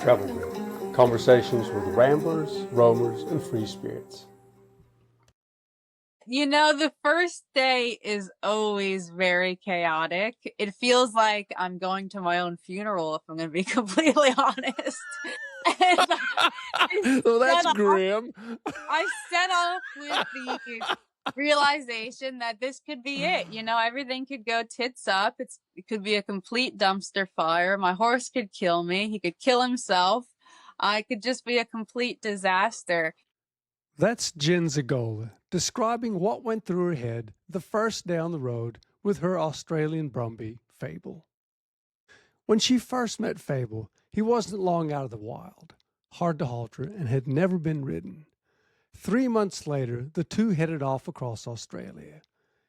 Travel Grid. Conversations with ramblers, roamers, and free spirits. You know, the first day is always very chaotic. It feels like I'm going to my own funeral, if I'm going to be completely honest. Well, that's grim. I set off with the realization that this could be it. You know, everything could go tits up. It could be a complete dumpster fire. My horse could kill me. He could kill himself. I could just be a complete disaster. That's Jen Szagola describing what went through her head the first day on the road with her Australian Brumby, Fable. When she first met Fable, he wasn't long out of the wild, hard to halter, and had never been ridden. 3 months later, the two headed off across Australia.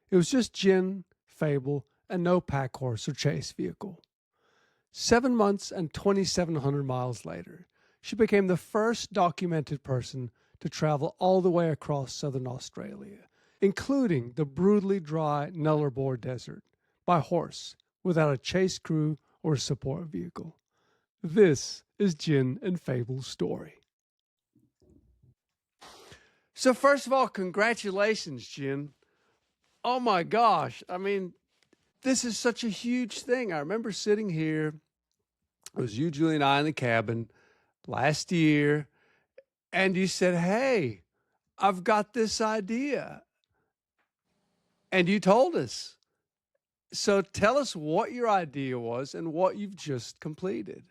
It was just Jen, Fable, and no pack horse or chase vehicle. 7 months and 2,700 miles later, she became the first documented person to travel all the way across southern Australia, including the brutally dry Nullarbor desert, by horse, without a chase crew or a support vehicle. This is Jen and Fable's story. So first of all, congratulations, Jen. Oh my gosh. I mean, this is such a huge thing. I remember sitting here, it was you, Julie, and I in the cabin last year, and you said, hey, I've got this idea. And you told us. So tell us what your idea was and what you've just completed.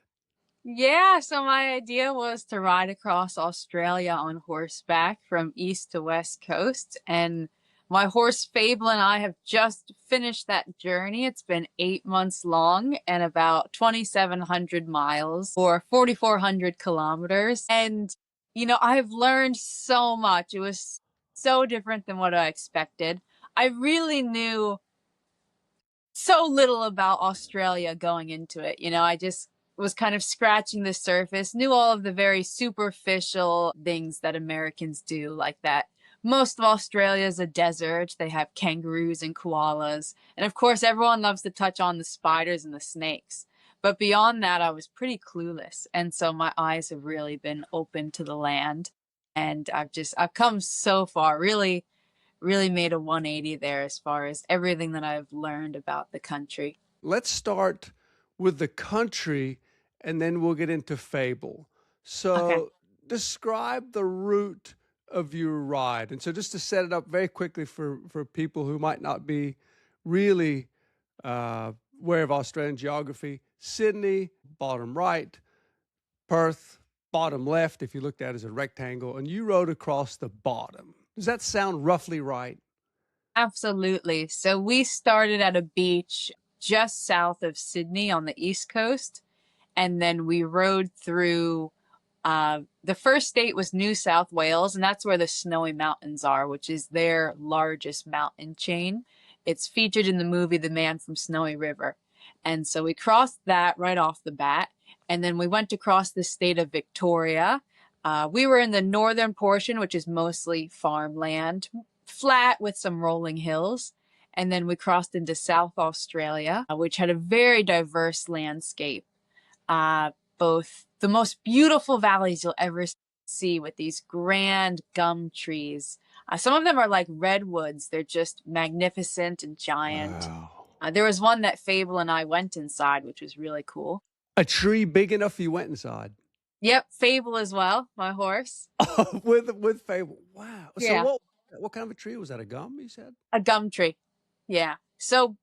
Yeah, so my idea was to ride across Australia on horseback from east to west coast. And my horse Fable and I have just finished that journey. It's been 8 months long and about 2,700 miles or 4,400 kilometers. And you know, I've learned so much. It was so different than what I expected. I really knew so little about Australia going into it. You know, I just was kind of scratching the surface, knew all of the very superficial things that Americans do, like that most of Australia is a desert. They have kangaroos and koalas. And of course, everyone loves to touch on the spiders and the snakes. But beyond that, I was pretty clueless. And so my eyes have really been open to the land. And I've come so far, really made a 180 there as far as everything that I've learned about the country. Let's start with the country and then we'll get into Fable. So Okay. Describe the route of your ride. And so just to set it up very quickly for people who might not be really aware of Australian geography, Sydney, bottom right, Perth, bottom left, if you looked at it as a rectangle, and you rode across the bottom. Does that sound roughly right? Absolutely. So we started at a beach just south of Sydney on the east coast, and then we rode through the first state was New South Wales, and that's where the Snowy Mountains are, which is their largest mountain chain. It's featured in the movie The Man from Snowy River. And so we crossed that right off the bat, and then we went across the state of Victoria. We were in the northern portion, which is mostly farmland, flat with some rolling hills. And then we crossed into South Australia, which had a very diverse landscape. Both the most beautiful valleys you'll ever see with these grand gum trees. Some of them are like redwoods. They're just magnificent and giant. Wow. There was one that Fable and I went inside, which was really cool. A tree big enough you went inside? Yep, Fable as well, my horse. with Fable. Wow. Yeah. So what kind of a tree was that? A gum, you said? A gum tree. Yeah. So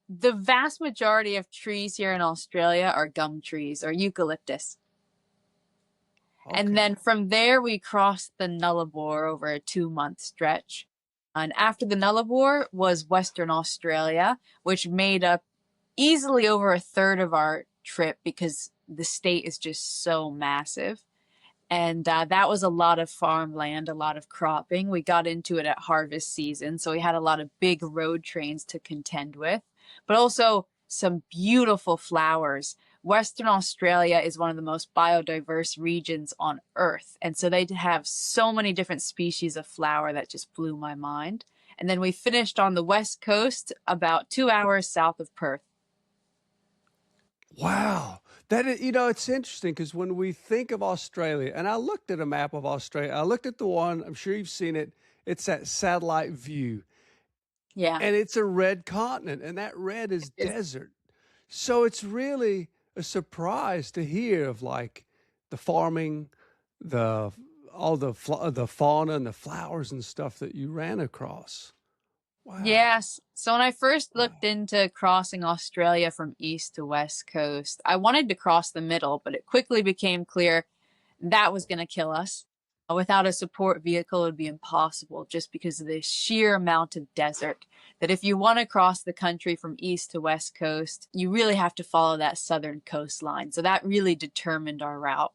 the vast majority of trees here in Australia are gum trees or eucalyptus. Okay. And then from there, we crossed the Nullarbor over a 2-month stretch. And after the Nullarbor was Western Australia, which made up easily over a third of our trip because the state is just so massive. And that was a lot of farmland, a lot of cropping. We got into it at harvest season, so we had a lot of big road trains to contend with, but also some beautiful flowers. Western Australia is one of the most biodiverse regions on Earth, and so they have so many different species of flower that just blew my mind. And then we finished on the west coast, about 2 hours south of Perth. Wow. That is, you know, it's interesting because when we think of Australia, and I looked at a map of Australia, I looked at the one, I'm sure you've seen it, it's that satellite view, Yeah. and it's a red continent, and that red is desert. So it's really a surprise to hear of like the farming, the all the fauna and the flowers and stuff that you ran across. Wow. Yes. So when I first looked into crossing Australia from east to west coast, I wanted to cross the middle, but it quickly became clear that was going to kill us. Without a support vehicle, it would be impossible just because of the sheer amount of desert. That if you want to cross the country from east to west coast, you really have to follow that southern coastline. So that really determined our route.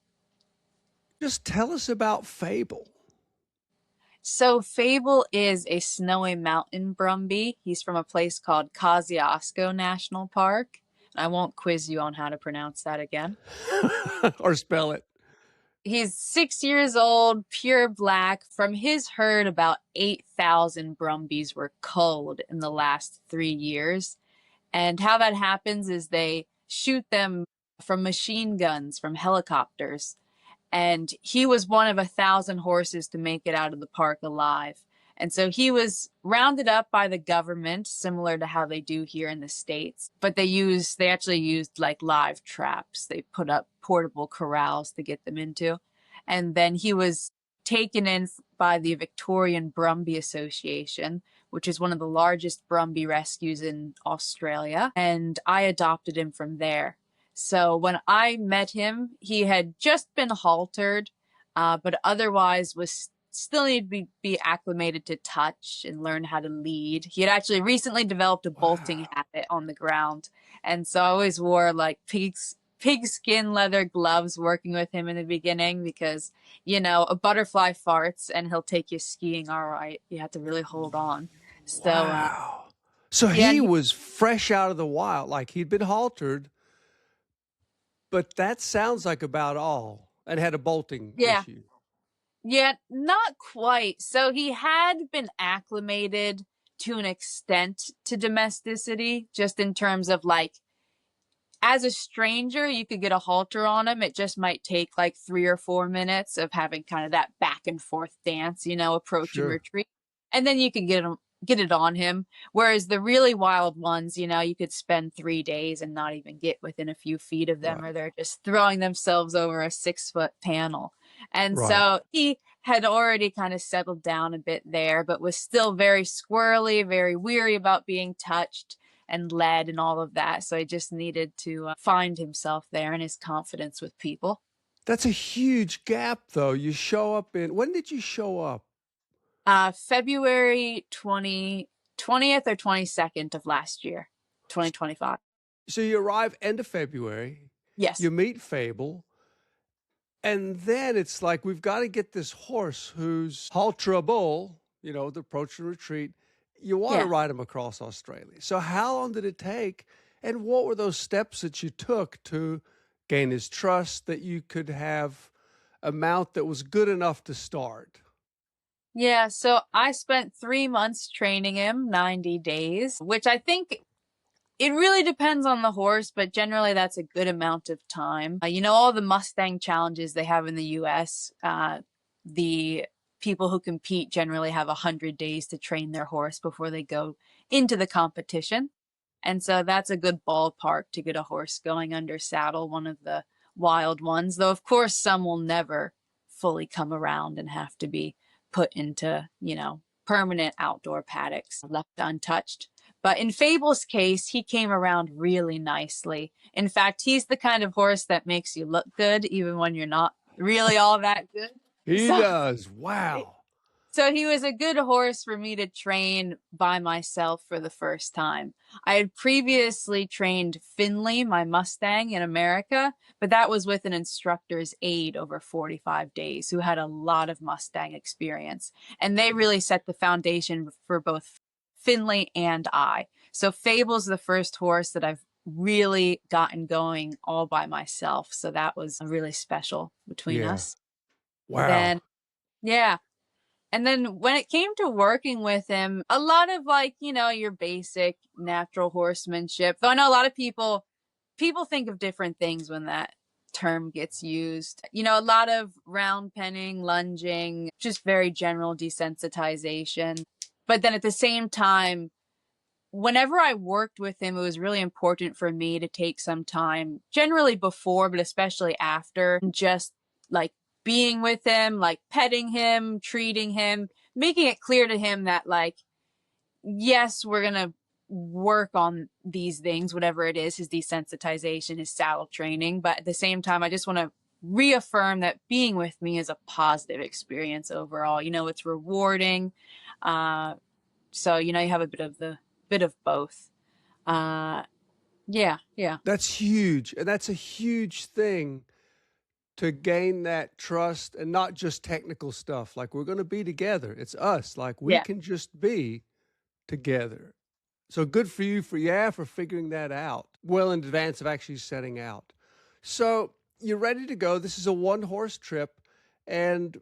Just tell us about Fable. So Fable is a Snowy Mountain Brumby. He's from a place called Kosciuszko National Park. I won't quiz you on how to pronounce that again. Or spell it. He's 6 years old, pure black. From his herd, about 8,000 Brumbies were culled in the last 3 years. And how that happens is they shoot them from machine guns, from helicopters. And he was one of 1,000 horses to make it out of the park alive. And so he was rounded up by the government, similar to how they do here in the States. But they actually used like live traps. They put up portable corrals to get them into. And then he was taken in by the Victorian Brumby Association, which is one of the largest Brumby rescues in Australia. And I adopted him from there. So when I met him, he had just been haltered, but otherwise was still need to be acclimated to touch and learn how to lead. He had actually recently developed a bolting habit on the ground. And so I always wore like pigskin leather gloves working with him in the beginning because, you know, a butterfly farts and he'll take you skiing all right. You have to really hold on. So, wow. So yeah, he was fresh out of the wild, like he'd been haltered. But that sounds like about all. And had a bolting issue. Yeah, not quite. So he had been acclimated to an extent to domesticity, just in terms of like, as a stranger, you could get a halter on him. It just might take like 3 or 4 minutes of having kind of that back and forth dance, you know, approach and retreat. And then you could get it on him. Whereas the really wild ones, you know, you could spend 3 days and not even get within a few feet of them, or they're just throwing themselves over a 6-foot panel. And so he had already kind of settled down a bit there, but was still very squirrely, very weary about being touched and led and all of that. So he just needed to find himself there and his confidence with people. That's a huge gap, though. You show up when did you show up? February 20th or 22nd of last year, 2025. So you arrive end of February. Yes. You meet Fable. And then it's like, we've got to get this horse who's halterable, you know, the approach and retreat. You want to ride him across Australia. So how long did it take? And what were those steps that you took to gain his trust, that you could have a mount that was good enough to start? Yeah, so I spent 3 months training him, 90 days, which I think it really depends on the horse, but generally that's a good amount of time. You know, all the Mustang challenges they have in the US, the people who compete generally have 100 days to train their horse before they go into the competition. And so that's a good ballpark to get a horse going under saddle, one of the wild ones, though of course some will never fully come around and have to be put into, you know, permanent outdoor paddocks, left untouched. But in Fable's case, he came around really nicely. In fact, he's the kind of horse that makes you look good even when you're not really all that good. He does. Wow. So he was a good horse for me to train by myself for the first time. I had previously trained Finley, my Mustang, in America, but that was with an instructor's aide over 45 days who had a lot of Mustang experience. And they really set the foundation for both Finley and I. So Fable's the first horse that I've really gotten going all by myself. So that was really special between us. Wow. Then, and then when it came to working with him, a lot of like, you know, your basic natural horsemanship, though I know a lot of people people think of different things when that term gets used. You know, a lot of round penning, lunging, just very general desensitization. But then at the same time, whenever I worked with him, it was really important for me to take some time, generally before, but especially after, just like being with him, like petting him, treating him, making it clear to him that, like, yes, we're going to work on these things, whatever it is, his desensitization, his saddle training. But at the same time, I just want to reaffirm that being with me is a positive experience overall. You know, it's rewarding. So, you know, you have a bit of both. Yeah. That's huge. And that's a huge thing to gain that trust, and not just technical stuff. Like, we're going to be together. It's us. Like, we can just be together. So good for you for figuring that out well in advance of actually setting out. So you're ready to go. This is a 1-horse trip. And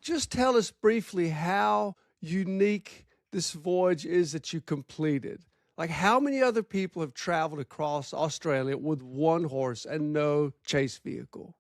just tell us briefly how unique this voyage is that you completed. Like, how many other people have traveled across Australia with 1 horse and no chase vehicle?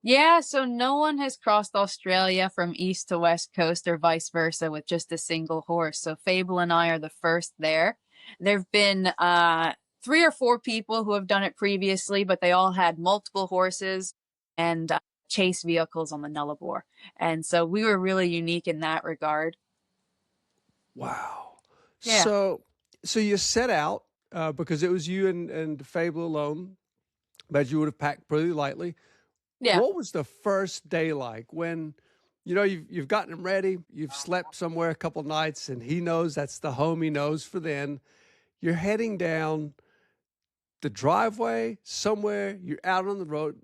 Yeah, so no one has crossed Australia from east to west coast or vice versa with just a single horse. So Fable and I are the first there. There've been 3 or 4 people who have done it previously, but they all had multiple horses and chase vehicles on the Nullarbor. And so we were really unique in that regard. Wow. Yeah. So you set out because it was you and Fable alone, but you would have packed pretty lightly. Yeah. What was the first day like when, you know, you've gotten him ready, you've slept somewhere a couple nights, and he knows that's the home he knows for then. You're heading down the driveway somewhere, you're out on the road.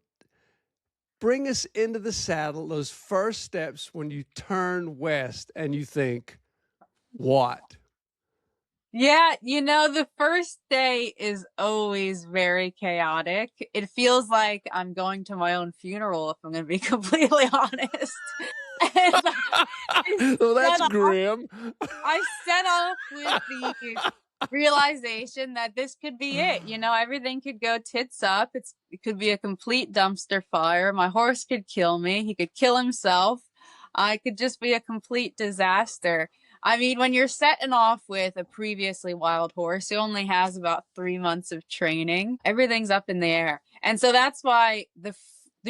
Bring us into the saddle, those first steps when you turn west and you think, what? Yeah, you know, the first day is always very chaotic. It feels like I'm going to my own funeral, if I'm going to be completely honest. Well, that's grim. I set off with the realization that this could be it. You know, everything could go tits up. It could be a complete dumpster fire. My horse could kill me. He could kill himself. I could just be a complete disaster. I mean, when you're setting off with a previously wild horse who only has about 3 months of training, everything's up in the air. And so that's why the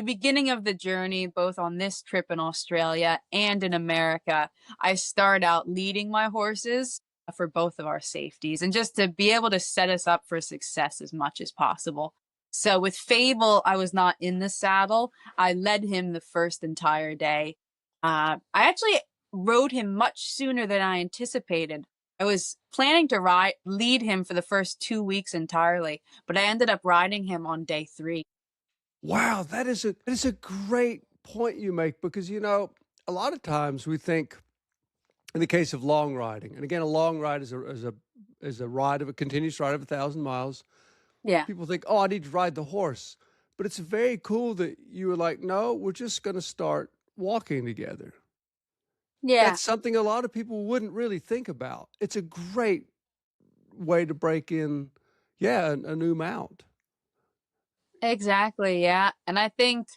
beginning of the journey, both on this trip in Australia and in America, I start out leading my horses for both of our safeties and just to be able to set us up for success as much as possible. So with Fable, I was not in the saddle. I led him the first entire day. I actually rode him much sooner than I anticipated. I was planning to lead him for the first 2 weeks entirely, but I ended up riding him on day 3. Wow, that is a great point you make, because, you know, a lot of times we think, in the case of long riding, and again, a long ride is a ride of a continuous ride of 1,000 miles. Yeah. People think, oh, I need to ride the horse. But it's very cool that you were like, no, we're just going to start walking together. Yeah. That's something a lot of people wouldn't really think about. It's a great way to break in, a new mount. Exactly, yeah. And I think,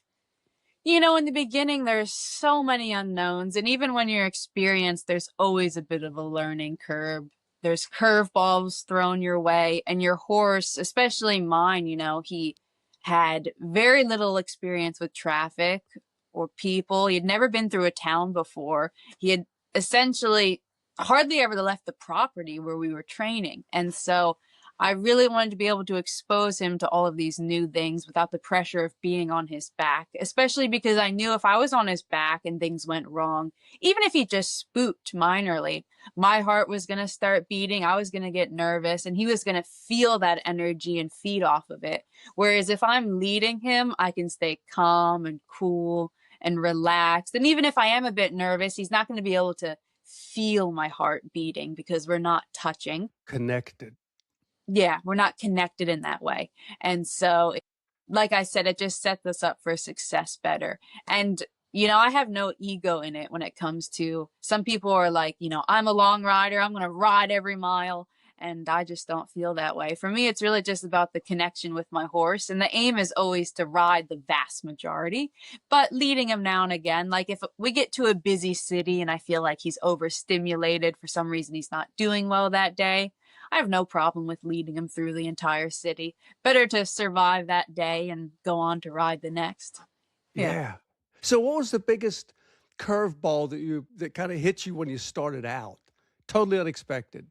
you know, in the beginning, there's so many unknowns. And even when you're experienced, there's always a bit of a learning curve. There's curveballs thrown your way. And your horse, especially mine, you know, he had very little experience with traffic or people. He had never been through a town before. He had essentially hardly ever left the property where we were training. And so I really wanted to be able to expose him to all of these new things without the pressure of being on his back, especially because I knew if I was on his back and things went wrong, even if he just spooked minorly, my heart was going to start beating. I was going to get nervous, and he was going to feel that energy and feed off of it. Whereas if I'm leading him, I can stay calm and cool and relaxed. And even if I am a bit nervous, he's not going to be able to feel my heart beating because we're not touching. Connected. Yeah, we're not connected in that way. And so, like I said, it just sets us up for success better. And, you know, I have no ego in it when it comes to, some people are like, you know, I'm a long rider, I'm going to ride every mile. And I just don't feel that way. For me, it's really just about the connection with my horse. And the aim is always to ride the vast majority, but leading him now and again. Like if we get to a busy city and I feel like he's overstimulated for some reason, he's not doing well that day, I have no problem with leading him through the entire city. Better to survive that day and go on to ride the next. Yeah. So what was the biggest curveball that kind of hit you when you started out? Totally unexpected.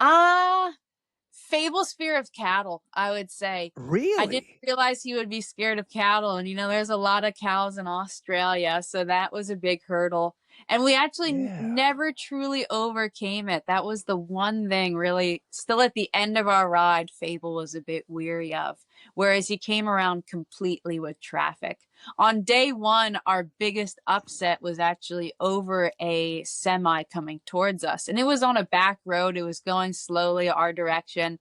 Fable's fear of cattle, I would say. Really? I didn't realize he would be scared of cattle. And, there's a lot of cows in Australia. So that was a big hurdle. And we actually never truly overcame it. That was the one thing really still at the end of our ride, Fable was a bit weary of, whereas he came around completely with traffic. On day one, our biggest upset was actually over a semi coming towards us. And it was on a back road. It was going slowly our direction.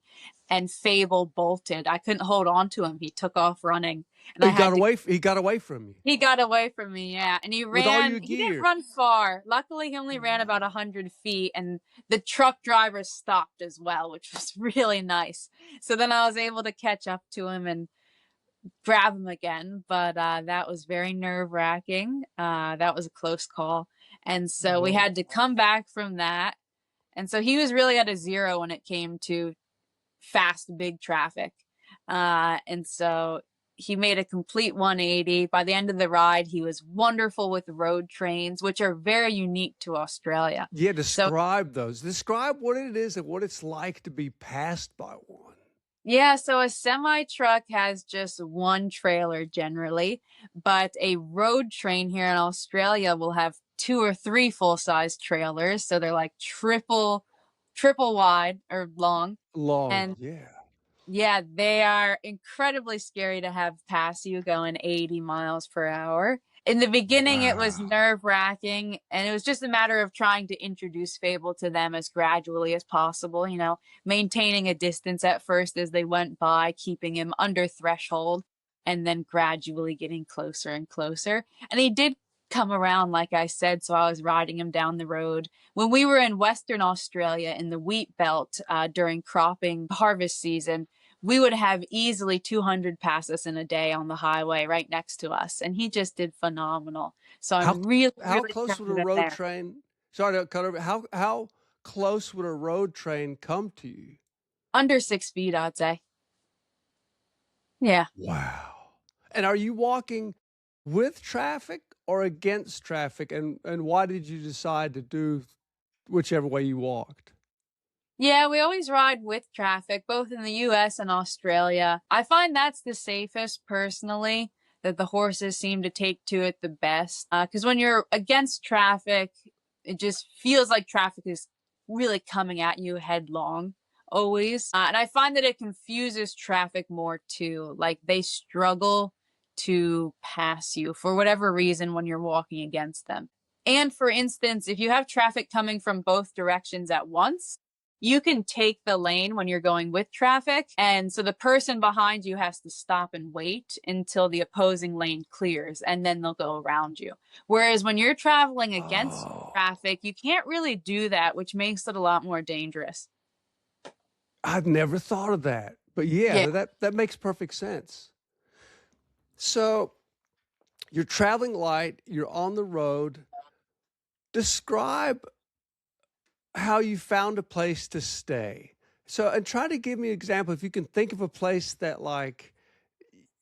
And Fable bolted. I couldn't hold on to him. He took off running. And he got away from you. He got away from me, yeah. And he ran. With all your He gear. didn't run far. Luckily, he only ran about 100 feet. And the truck driver stopped as well, which was really nice. So then I was able to catch up to him and grab him again. But that was very nerve-wracking. That was a close call. And so we had to come back from that. And so he was really at a zero when it came to fast, big traffic. And so he made a complete 180. By the end of the ride, he was wonderful with road trains, which are very unique to Australia. Yeah, describe those. Describe what it is and what it's like to be passed by one. Yeah, so a semi-truck has just one trailer generally, but a road train here in Australia will have 2 or 3 full-size trailers. So they're like triple wide or long. And yeah, they are incredibly scary to have pass you going 80 miles per hour. In the beginning, it was nerve-wracking, and it was just a matter of trying to introduce Fable to them as gradually as possible, maintaining a distance at first as they went by, keeping him under threshold, and then gradually getting closer and closer. And he did come around, like I said, so I was riding him down the road. When we were in Western Australia in the wheat belt during cropping harvest season, we would have easily 200 passes in a day on the highway right next to us. And he just did phenomenal. So I'm really close would a road train, sorry to cut over, how close would a road train come to you? Under 6 feet, I'd say. Yeah. Wow. And are you walking with traffic or against traffic? And why did you decide to do whichever way you walked? Yeah, we always ride with traffic, both in the US and Australia. I find that's the safest personally, that the horses seem to take to it the best. Because when you're against traffic, it just feels like traffic is really coming at you headlong, always. And I find that it confuses traffic more too. Like they struggle to pass you for whatever reason when you're walking against them. And for instance, if you have traffic coming from both directions at once, you can take the lane when you're going with traffic. And so the person behind you has to stop and wait until the opposing lane clears, and then they'll go around you. Whereas when you're traveling against traffic, you can't really do that, which makes it a lot more dangerous. I've never thought of that. But yeah. That makes perfect sense. So you're traveling light, you're on the road. Describe how you found a place to stay. So, and try to give me an example. If you can think of a place that like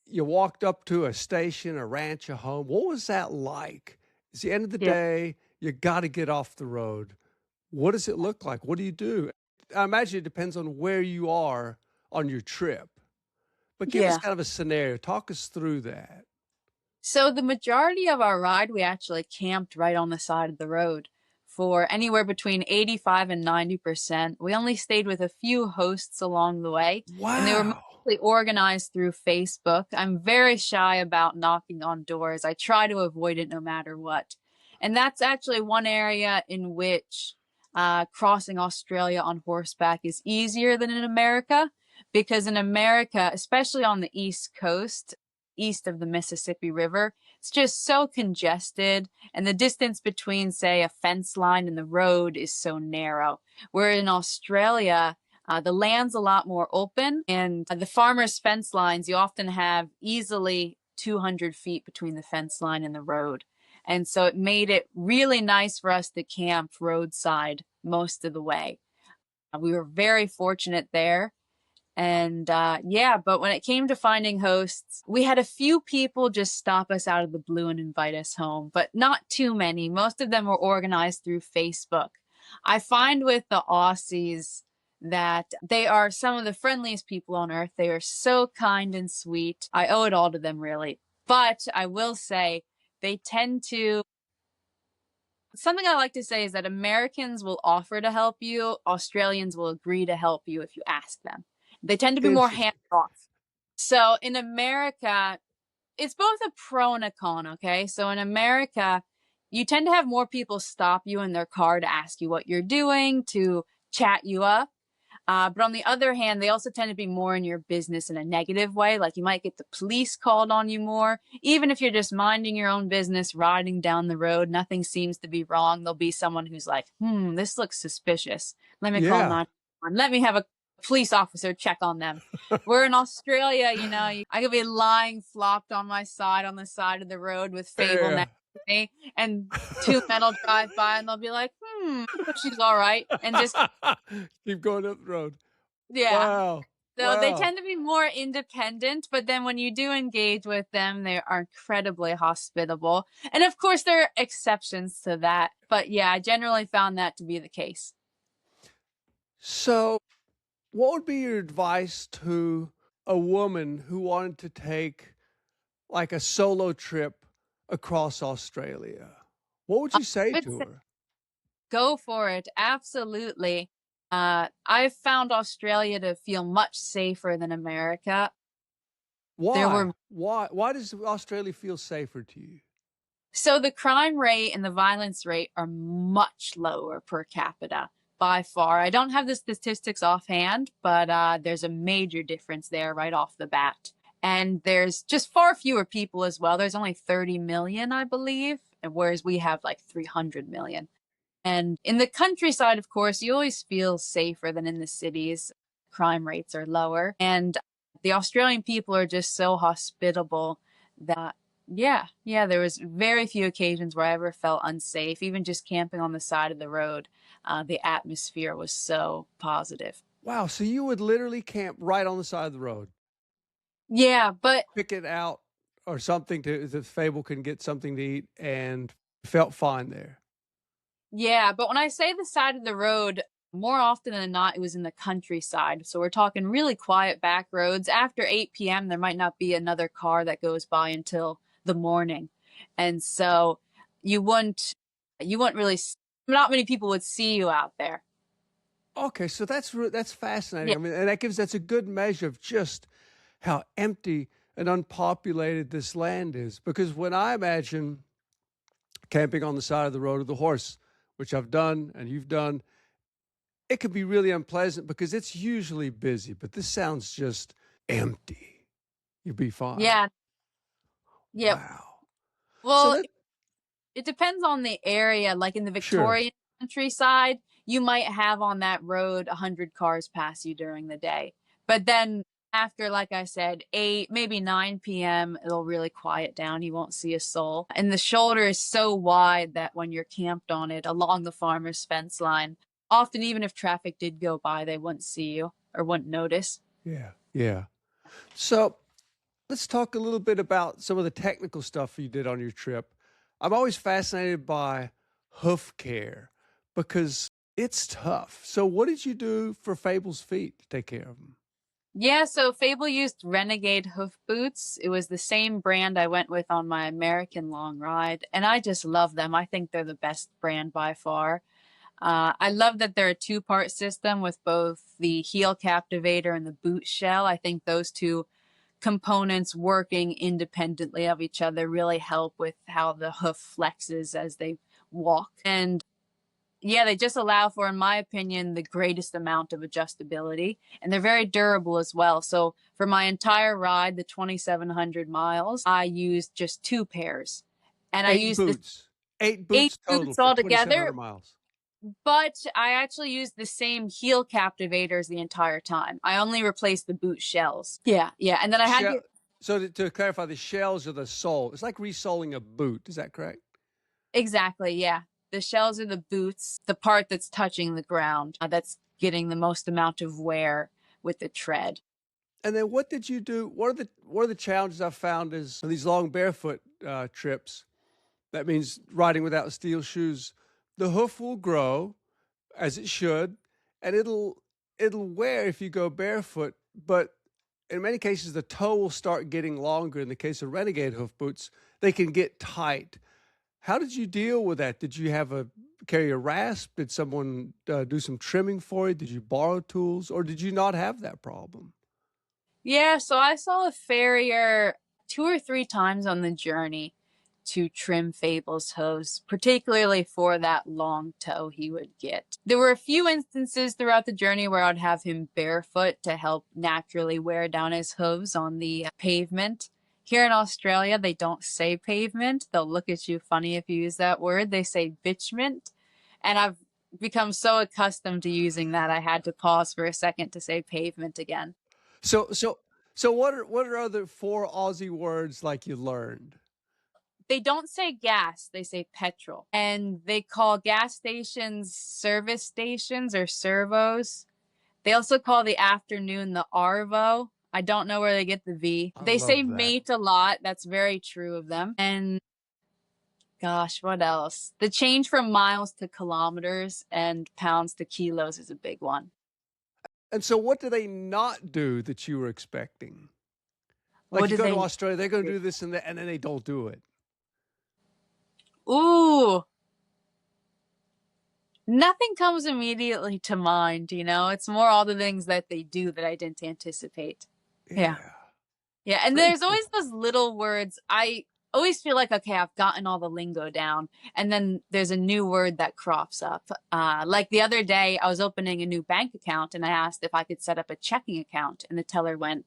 you walked up to a station, a ranch, a home, what was that like? It's the end of the day, you got to get off the road. What does it look like? What do you do? I imagine it depends on where you are on your trip, but give us kind of a scenario. Talk us through that. So the majority of our ride, we actually camped right on the side of the road. For anywhere between 85 and 90%. We only stayed with a few hosts along the way. Wow. And they were mostly organized through Facebook. I'm very shy about knocking on doors. I try to avoid it no matter what. And that's actually one area in which crossing Australia on horseback is easier than in America. Because in America, especially on the East Coast, east of the Mississippi River, it's just so congested, and the distance between, say, a fence line and the road is so narrow. Where in Australia, The land's a lot more open, and the farmer's fence lines, you often have easily 200 feet between the fence line and the road. And so it made it really nice for us to camp roadside most of the way. We were very fortunate there. And yeah, but when it came to finding hosts, we had a few people just stop us out of the blue and invite us home, but not too many. Most of them were organized through Facebook. I find with the Aussies that they are some of the friendliest people on earth. They are so kind and sweet. I owe it all to them, really. But I will say they tend to. Something I like to say is that Americans will offer to help you. Australians will agree to help you if you ask them. They tend to be more hands-off. So in America, it's both a pro and a con, okay? So in America, you tend to have more people stop you in their car to ask you what you're doing, to chat you up. But on the other hand, they also tend to be more in your business in a negative way. Like you might get the police called on you more. Even if you're just minding your own business, riding down the road, nothing seems to be wrong. There'll be someone who's like, this looks suspicious. Let me call 911. Let me have a police officer check on them. We're in Australia, I could be lying flopped on my side on the side of the road with Fable next to me, and two men will drive by and they'll be like, she's all right, and just keep going up the road. Yeah. Wow. So they tend to be more independent, but then when you do engage with them, they are incredibly hospitable. And of course, there are exceptions to that. But yeah, I generally found that to be the case. So, what would be your advice to a woman who wanted to take like a solo trip across Australia? What would you say to her? Go for it. Absolutely. I've found Australia to feel much safer than America. Why? Why does Australia feel safer to you? So the crime rate and the violence rate are much lower per capita by far. I don't have the statistics offhand, but there's a major difference there right off the bat. And there's just far fewer people as well. There's only 30 million, I believe, whereas we have like 300 million. And in the countryside, of course, you always feel safer than in the cities. Crime rates are lower. And the Australian people are just so hospitable that, yeah, there was very few occasions where I ever felt unsafe. Even just camping on the side of the road, the atmosphere was so positive. Wow. So you would literally camp right on the side of the road? Yeah, but pick it out or something the Fable can get something to eat and felt fine there. Yeah, but when I say the side of the road, more often than not, it was in the countryside. So we're talking really quiet back roads. After 8 p.m., there might not be another car that goes by until the morning. And so you wouldn't really, not many people would see you out there. Okay, so that's fascinating. Yeah. I mean, and that's a good measure of just how empty and unpopulated this land is. Because when I imagine camping on the side of the road with a horse, which I've done and you've done, it can be really unpleasant because it's usually busy, but this sounds just empty. You'll be fine. Yeah. Yeah. Wow. Well, so it depends on the area. Like in the Victorian countryside, you might have on that road 100 cars pass you during the day. But then after, like I said, 8, maybe 9 p.m., it'll really quiet down. You won't see a soul. And the shoulder is so wide that when you're camped on it along the farmer's fence line, often even if traffic did go by, they wouldn't see you or wouldn't notice. Yeah. So let's talk a little bit about some of the technical stuff you did on your trip. I'm always fascinated by hoof care because it's tough. So what did you do for Fable's feet to take care of them? Yeah, so Fable used Renegade hoof boots. It was the same brand I went with on my American long ride, and I just love them. I think they're the best brand by far. I love that they're a 2-part system with both the heel captivator and the boot shell. I think those two components working independently of each other really help with how the hoof flexes as they walk. And yeah, they just allow for, in my opinion, the greatest amount of adjustability. And they're very durable as well. So for my entire ride, the 2,700 miles, I used just 2 pairs. And 8 boots. 8 boots total boots altogether. miles. But I actually used the same heel captivators the entire time. I only replaced the boot shells. Yeah. And then I had to... So to clarify, the shells are the sole. It's like resoling a boot. Is that correct? Exactly, yeah. The shells are the boots, the part that's touching the ground, that's getting the most amount of wear with the tread. And then what did you do? One of the challenges I've found is on these long barefoot trips. That means riding without steel shoes. The hoof will grow, as it should, and it'll wear if you go barefoot. But in many cases, the toe will start getting longer. In the case of Renegade hoof boots, they can get tight. How did you deal with that? Did you carry a rasp? Did someone do some trimming for you? Did you borrow tools, or did you not have that problem? Yeah, so I saw a farrier 2 or 3 times on the journey to trim Fable's hooves, particularly for that long toe he would get. There were a few instances throughout the journey where I'd have him barefoot to help naturally wear down his hooves on the pavement. Here in Australia, they don't say pavement. They'll look at you funny if you use that word. They say bitchment. And I've become so accustomed to using that, I had to pause for a second to say pavement again. So what are other 4 Aussie words like you learned? They don't say gas, they say petrol. And they call gas stations service stations or servos. They also call the afternoon the arvo. I don't know where they get the V. They say mate a lot. That's very true of them. And gosh, what else? The change from miles to kilometers and pounds to kilos is a big one. And so what do they not do that you were expecting? Like What you do go to they- Australia, they're going to do this and that, and then they don't do it. Ooh. Nothing comes immediately to mind, you know? It's more all the things that they do that I didn't anticipate. Yeah. And Very there's always those little words. I always feel like, okay, I've gotten all the lingo down. And then there's a new word that crops up. Like the other day, I was opening a new bank account and I asked if I could set up a checking account. And the teller went,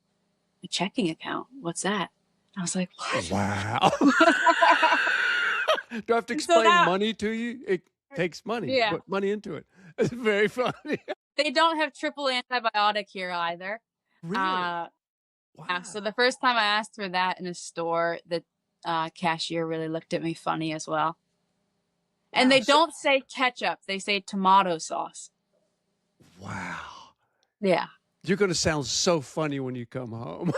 "A checking account? What's that?" I was like, "What?" Wow. Do I have to explain money to you? It takes money. Yeah. Put money into it. It's very funny. They don't have triple antibiotic here either. Really? Wow. So the first time I asked for that in a store, the cashier really looked at me funny as well. And they don't say ketchup. They say tomato sauce. Wow. Yeah. You're going to sound so funny when you come home.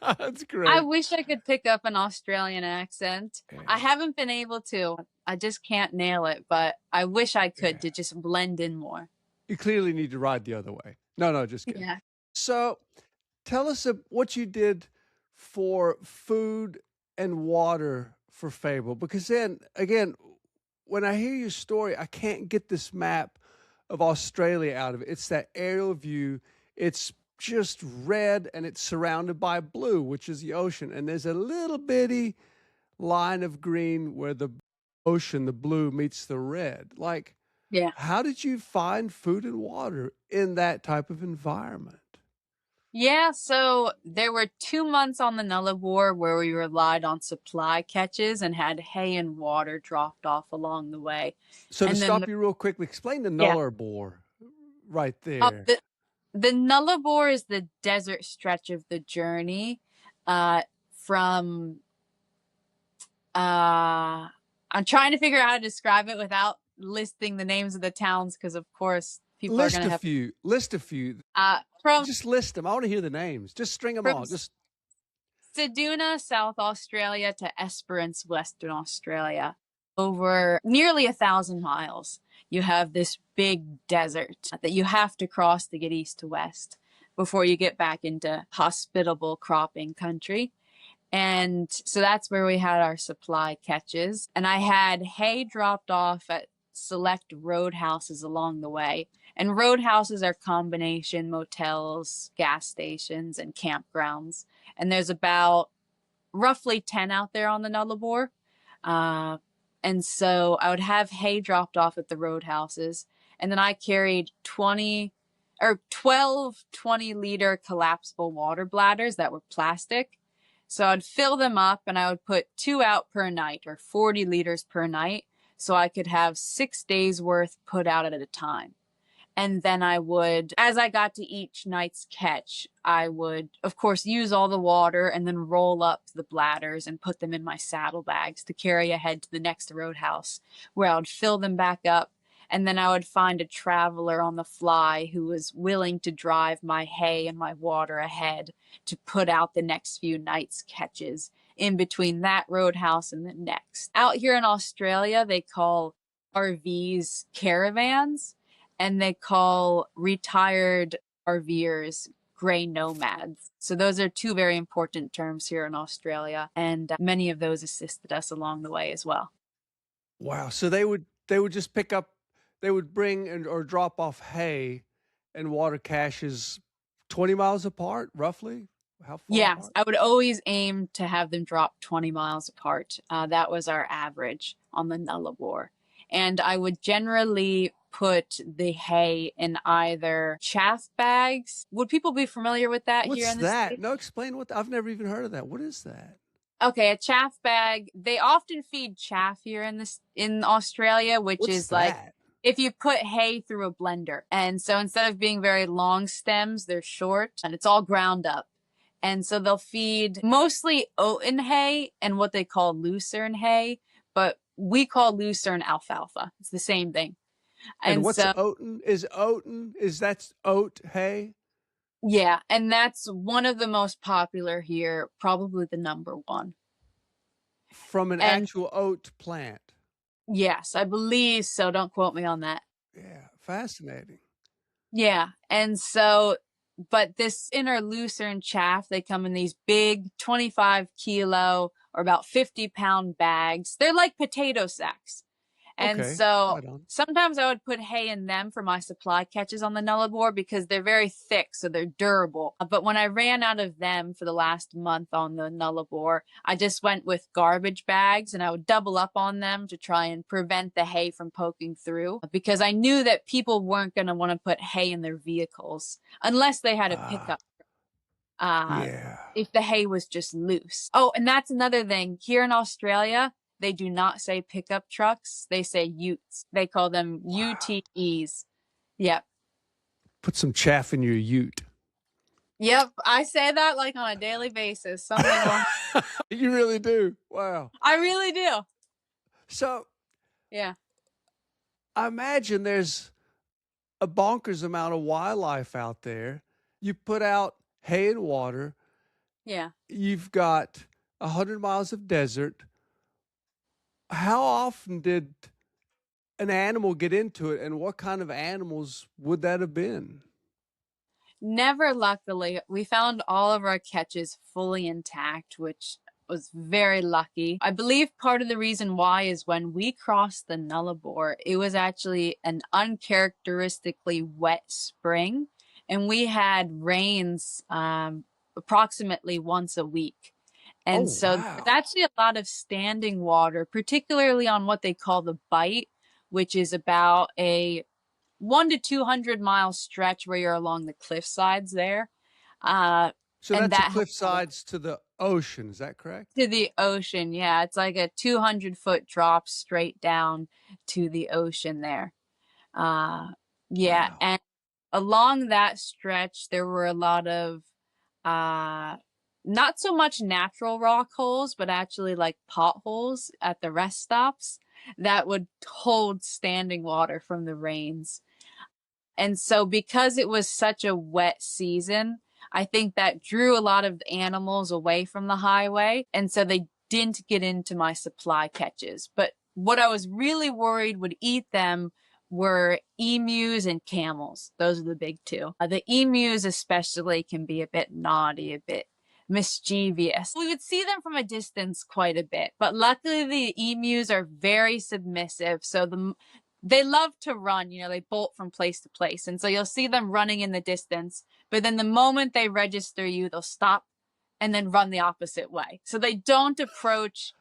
That's great. I wish I could pick up an Australian accent. Yeah. I haven't been able to. I just can't nail it, but I wish I could to just blend in more. You clearly need to ride the other way. No, just kidding. Yeah. So tell us what you did for food and water for Fable, because then, again, when I hear your story, I can't get this map of Australia out of it. It's that aerial view. It's just red and it's surrounded by blue, which is the ocean. And there's a little bitty line of green where the ocean, the blue, meets the red. Like, how did you find food and water in that type of environment? Yeah, so there were 2 months on the Nullarbor where we relied on supply catches and had hay and water dropped off along the way. So to stop you real quickly, explain the Nullarbor right there. The Nullarbor is the desert stretch of the journey from... I'm trying to figure out how to describe it without listing the names of the towns because, of course, people are going to have... List a few. Just list them. I want to hear the names. Just string them all. Just Ceduna, South Australia, to Esperance, Western Australia. Over nearly 1,000 miles, you have this big desert that you have to cross to get east to west before you get back into hospitable cropping country. And so that's where we had our supply catches. And I had hay dropped off at select roadhouses along the way. And roadhouses are combination motels, gas stations, and campgrounds. And there's about roughly 10 out there on the Nullarbor. And so I would have hay dropped off at the roadhouses. And then I carried 12 20-liter collapsible water bladders that were plastic. So I'd fill them up and I would put 2 out per night, or 40 liters per night. so I could have 6 days worth put out at a time. And then I would, as I got to each night's catch, I would, of course, use all the water and then roll up the bladders and put them in my saddlebags to carry ahead to the next roadhouse, where I would fill them back up. And then I would find a traveler on the fly who was willing to drive my hay and my water ahead to put out the next few nights' catches in between that roadhouse and the next. Out here in Australia, they call RVs caravans, and they call retired RVers gray nomads. So those are 2 very important terms here in Australia, and many of those assisted us along the way as well. Wow. So they would just pick up, they would bring or drop off hay and water caches 20 miles apart, roughly? How far Yeah, apart? I would always aim to have them drop 20 miles apart. That was our average on the Nullarbor. And I would generally put the hay in either chaff bags. Would people be familiar with that here What's in the that? States? No, explain what I've never even heard of that. What is that? Okay, a chaff bag. They often feed chaff here in Australia, which What's is like that? if you put hay through a blender. And so instead of being very long stems, they're short and it's all ground up. And so they'll feed mostly oaten hay and what they call lucerne hay, but we call lucerne alfalfa. It's the same thing. And what's so, oaten? That's oat hay? yeah, and that's one of the most popular here, probably the number one. From an And actual oat plant. yes, I believe so. Don't quote me on that. Yeah, fascinating. Yeah, and so, but this inner lucerne chaff, they come in these big 25 kilo or about 50-pound bags. They're like potato sacks. And Okay, so right on. sometimes I would put hay in them for my supply catches on the Nullarbor because they're very thick, so they're durable. But when I ran out of them for the last month on the Nullarbor, I just went with garbage bags and I would double up on them to try and prevent the hay from poking through because I knew that people weren't going to want to put hay in their vehicles unless they had a pickup. Yeah. If the hay was just loose. Oh, and that's another thing. Here in Australia, they do not say pickup trucks. They say utes. They call them UTEs. Yep. Put some chaff in your ute. Yep. I say that like on a daily basis. Something will... You really do. Wow. I really do. So, yeah. I imagine there's a bonkers amount of wildlife out there. You put out hay and water. Yeah. You've got 100 miles of desert. How often did an animal get into it, and what kind of animals would that have been? Never, luckily. We found all of our catches fully intact, which was very lucky. I believe part of the reason why is when we crossed the Nullarbor, it was actually an uncharacteristically wet spring, and we had rains approximately once a week. And so there's actually a lot of standing water, particularly on what they call the Bight, which is about a 100 to 200 mile stretch where you're along the cliff sides there. So and that's the cliff sides to the ocean, is that correct? To the ocean, yeah. It's like a 200-foot drop straight down to the ocean there. Yeah, wow. And along that stretch, there were a lot of not so much natural rock holes, but actually like potholes at the rest stops that would hold standing water from the rains. And so because it was such a wet season, I think that drew a lot of animals away from the highway. And so they didn't get into my supply catches. But what I was really worried would eat them were emus and camels. Those are the big 2. The emus especially can be a bit naughty, a bit mischievous. We would see them from a distance quite a bit, but luckily the emus are very submissive. So they love to run, they bolt from place to place. And so you'll see them running in the distance, but then the moment they register you, they'll stop and then run the opposite way. So they don't approach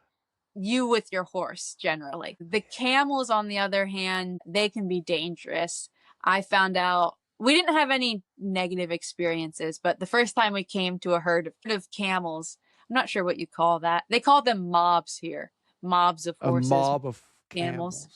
you with your horse generally. The camels, on the other hand, they can be dangerous. I found out we didn't have any negative experiences, but the first time we came to a herd of camels, I'm not sure what you call that. They call them mobs here. Mobs of horses. A mob of camels.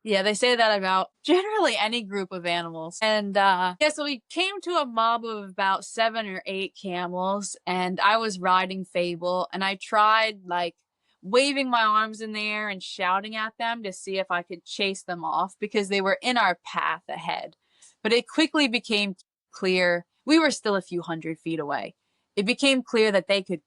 Yeah, they say that about generally any group of animals. And yeah, so we came to a mob of about 7 or 8 camels, and I was riding Fable, and I tried like waving my arms in the air and shouting at them to see if I could chase them off because they were in our path ahead. But it quickly became clear we were still a few hundred feet away. It became clear that they could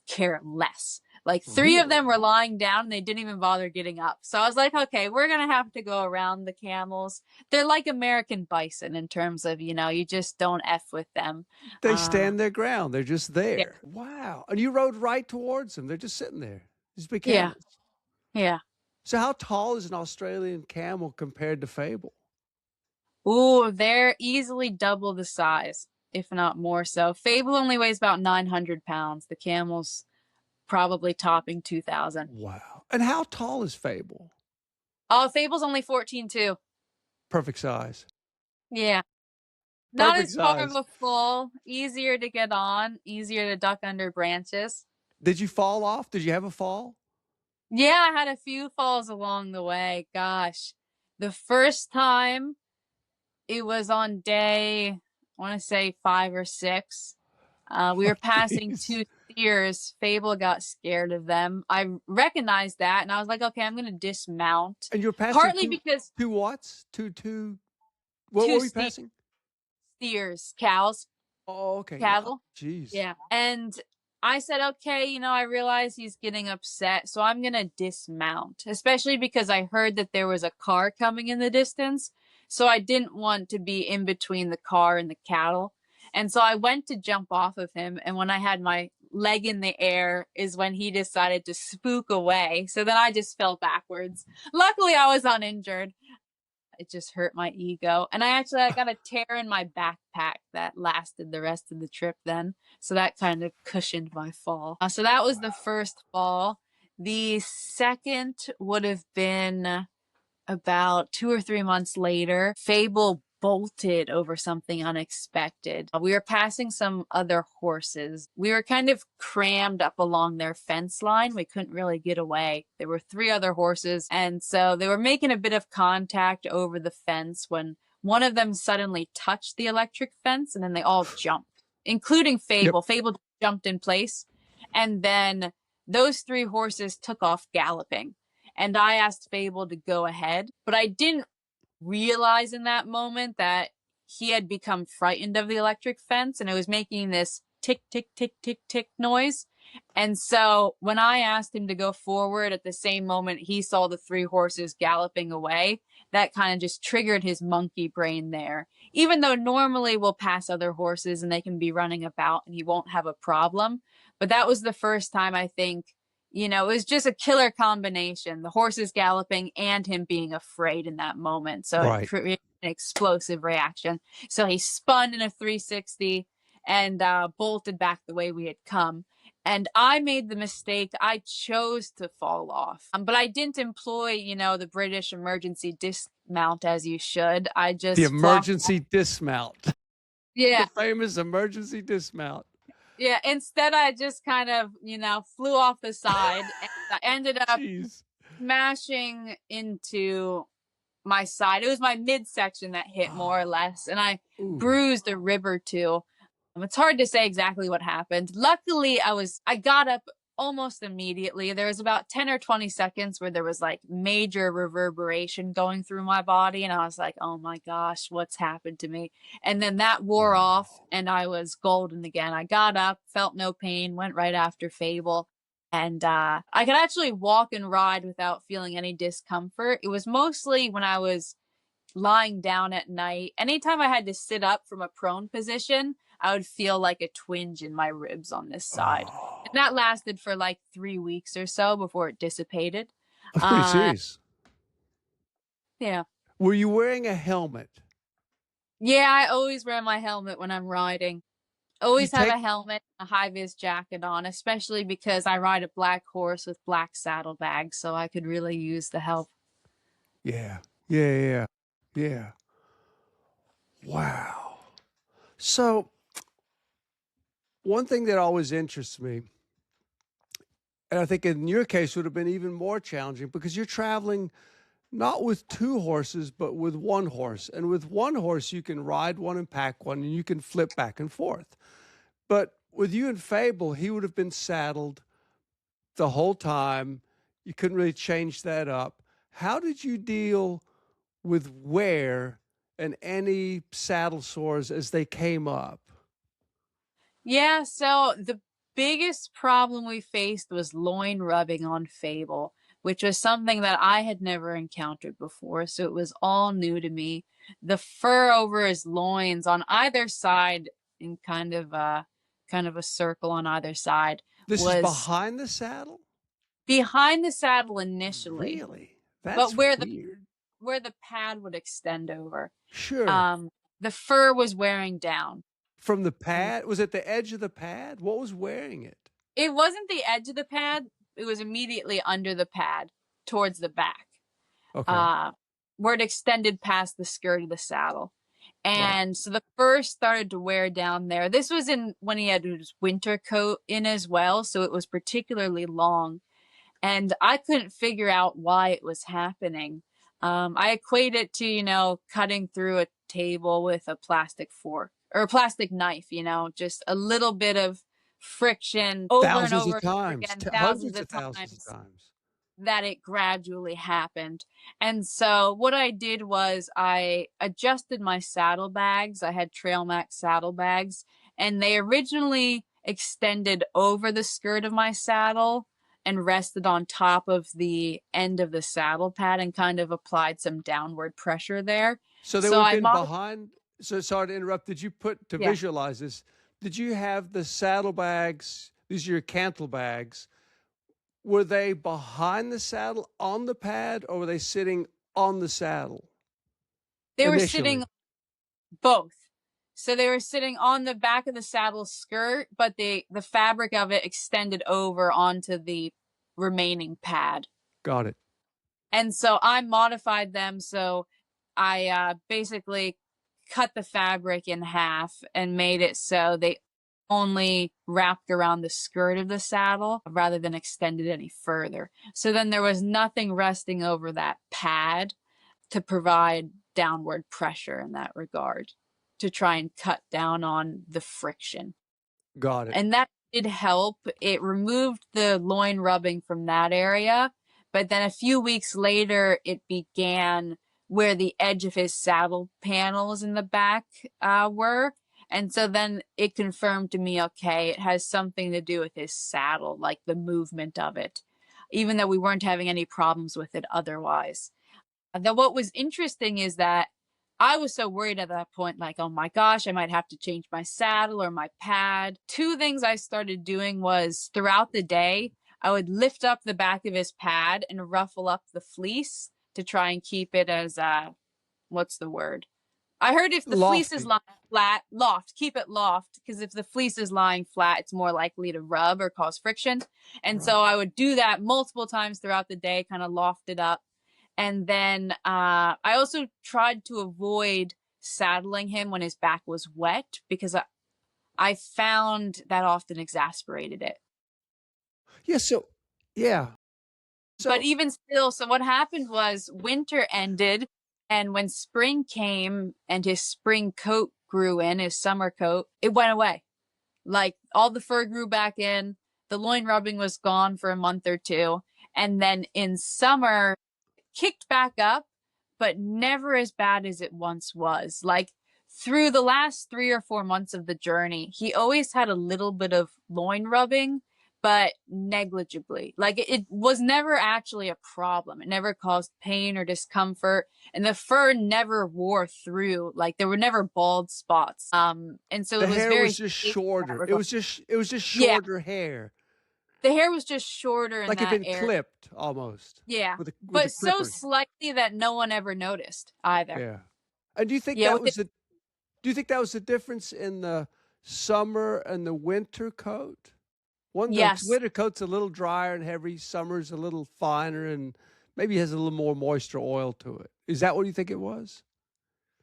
care less. Like 3 of them were lying down and they didn't even bother getting up. So I was like, okay, we're going to have to go around the camels. They're like American bison in terms of, you just don't F with them. They stand their ground. They're just there. Yeah. Wow. And you rode right towards them. They're just sitting there. These big camels. Yeah. So how tall is an Australian camel compared to Fable? Ooh, they're easily double the size, if not more so. Fable only weighs about 900 pounds. The camels probably topping 2,000. Wow. And how tall is Fable? Oh, Fable's only 14 too. Perfect size. Yeah. Not Perfect as far size. of a fall. Easier to get on. Easier to duck under branches. Did you fall off? Did you have a fall? Yeah, I had a few falls along the way. Gosh. The first time, it was on day, I want to say 5 or 6. We were passing 2 steers. Fable got scared of them. I recognized that, and I was like, okay, I'm going to dismount. And you're passing partly because 2 watts? What were we passing? Steers, cows. Oh, okay. Cattle. Jeez. Yeah. And I said, okay, I realize he's getting upset, so I'm going to dismount, especially because I heard that there was a car coming in the distance. So I didn't want to be in between the car and the cattle. And so I went to jump off of him. And when I had my leg in the air is when he decided to spook away. So then I just fell backwards. Luckily, I was uninjured. It just hurt my ego. And I got a tear in my backpack that lasted the rest of the trip then. So that kind of cushioned my fall. So that was the first fall. The second would have been about 2 or 3 months later. Fable bolted over something unexpected. We were passing some other horses. We were kind of crammed up along their fence line. We couldn't really get away. There were 3 other horses, and so they were making a bit of contact over the fence when one of them suddenly touched the electric fence, and then they all jumped, including Fable. Yep. Fable jumped in place, and then those 3 horses took off galloping. And I asked Fable to go ahead, but I didn't realize in that moment that he had become frightened of the electric fence and it was making this tick, tick, tick, tick, tick noise. And so when I asked him to go forward at the same moment he saw the 3 horses galloping away, that kind of just triggered his monkey brain there. Even though normally we'll pass other horses and they can be running about and he won't have a problem. But that was the first time I think, it was just a killer combination, the horses galloping and him being afraid in that moment. So It created an explosive reaction. So he spun in a 360 and bolted back the way we had come. And I made the mistake. I chose to fall off. But I didn't employ, the British emergency dismount as you should. I just... The emergency dismount. Yeah. The famous emergency dismount. Yeah, instead I just kind of, flew off the side and I ended up smashing into my side. It was my midsection that hit more or less, and I bruised a rib or 2. It's hard to say exactly what happened. Luckily, I got up almost immediately. There was about 10 or 20 seconds where there was like major reverberation going through my body. And I was like, oh my gosh, what's happened to me? And then that wore off and I was golden again. I got up, felt no pain, went right after Fable. And I could actually walk and ride without feeling any discomfort. It was mostly when I was lying down at night. Anytime I had to sit up from a prone position, I would feel like a twinge in my ribs on this side. And that lasted for like 3 weeks or so before it dissipated. That's pretty serious. Yeah. Were you wearing a helmet? Yeah, I always wear my helmet when I'm riding. Always have a helmet, a high-vis jacket on, especially because I ride a black horse with black saddlebags, so I could really use the help. Yeah. Wow. So, one thing that always interests me, and I think in your case would have been even more challenging because you're traveling not with two horses, but with one horse. And with one horse, you can ride one and pack one, and you can flip back and forth. But with you and Fable, he would have been saddled the whole time. You couldn't really change that up. How did you deal with wear and any saddle sores as they came up? Yeah, so the biggest problem we faced was loin rubbing on Fable, which was something that I had never encountered before, so it was all new to me. The fur over his loins on either side, in kind of a circle on either side, This is was behind the saddle? behind the saddle initially, Really? That's but where weird. the pad would extend over. Sure. The fur was wearing down. From the pad? Was it the edge of the pad? What was wearing it? It wasn't the edge of the pad. It was immediately under the pad towards the back. Okay. Where it extended past the skirt of the saddle. And Right. so the fur started to wear down there. This was when he had his winter coat in as well, so it was particularly long. And I couldn't figure out why it was happening. I equate it to, cutting through a table with a plastic fork or a plastic knife, just a little bit of friction over and Thousands over of and over times, again, hundreds thousands of of thousands of times, times. that it gradually happened. And so what I did was I adjusted my saddlebags. I had Trail Max saddlebags, and they originally extended over the skirt of my saddle and rested on top of the end of the saddle pad and kind of applied some downward pressure there. So they So would have I been modified, behind. So sorry to interrupt. Did you put to yeah. visualize this? Did you have the saddlebags? These are your cantle bags. Were they behind the saddle on the pad, or were they sitting on the saddle They were sitting initially? both. So they were sitting on the back of the saddle skirt, but the fabric of it extended over onto the remaining pad. Got it. And so I modified them. So I basically cut the fabric in half and made it so they only wrapped around the skirt of the saddle rather than extended any further. So then there was nothing resting over that pad to provide downward pressure in that regard, to try and cut down on the friction. Got it. And that did help. It removed the loin rubbing from that area. But then a few weeks later, it began where the edge of his saddle panels in the back were. And so then it confirmed to me, okay, it has something to do with his saddle, like the movement of it, even though we weren't having any problems with it otherwise. Though what was interesting is that I was so worried at that point, like, oh my gosh, I might have to change my saddle or my pad. Two things I started doing was throughout the day, I would lift up the back of his pad and ruffle up the fleece to try and keep it as, what's the word? I heard if the fleece is Lofty. lying flat, keep it loft, because if the fleece is lying flat, it's more likely to rub or cause friction. And so Right. I would do that multiple times throughout the day, kind of loft it up. And then I also tried to avoid saddling him when his back was wet, because I found that often exasperated it. Yeah. So, yeah. But So, even still, so what happened was winter ended, and when spring came and his spring coat grew in, his summer coat, it went away. Like all the fur grew back in, the loin rubbing was gone for a month or two, and then in summer, kicked back up, but never as bad as it once was. Like through the last 3 or 4 months of the journey, he always had a little bit of loin rubbing, but negligibly. Like it was never actually a problem. It never caused pain or discomfort, and the fur never wore through. Like there were never bald spots. And so the it was hair very was just safe in that shorter. It regard. was just Yeah, shorter hair, the hair was just shorter in like it'd that been area. clipped almost Yeah, with a but so clipper. slightly that no one ever noticed either. Yeah. And do you think Yeah, that with was the do you think that was the difference in the summer and the winter coat? One, the yes, winter coat's a little drier and heavy, summer's a little finer and maybe has a little more moisture oil to it. Is that what you think it was?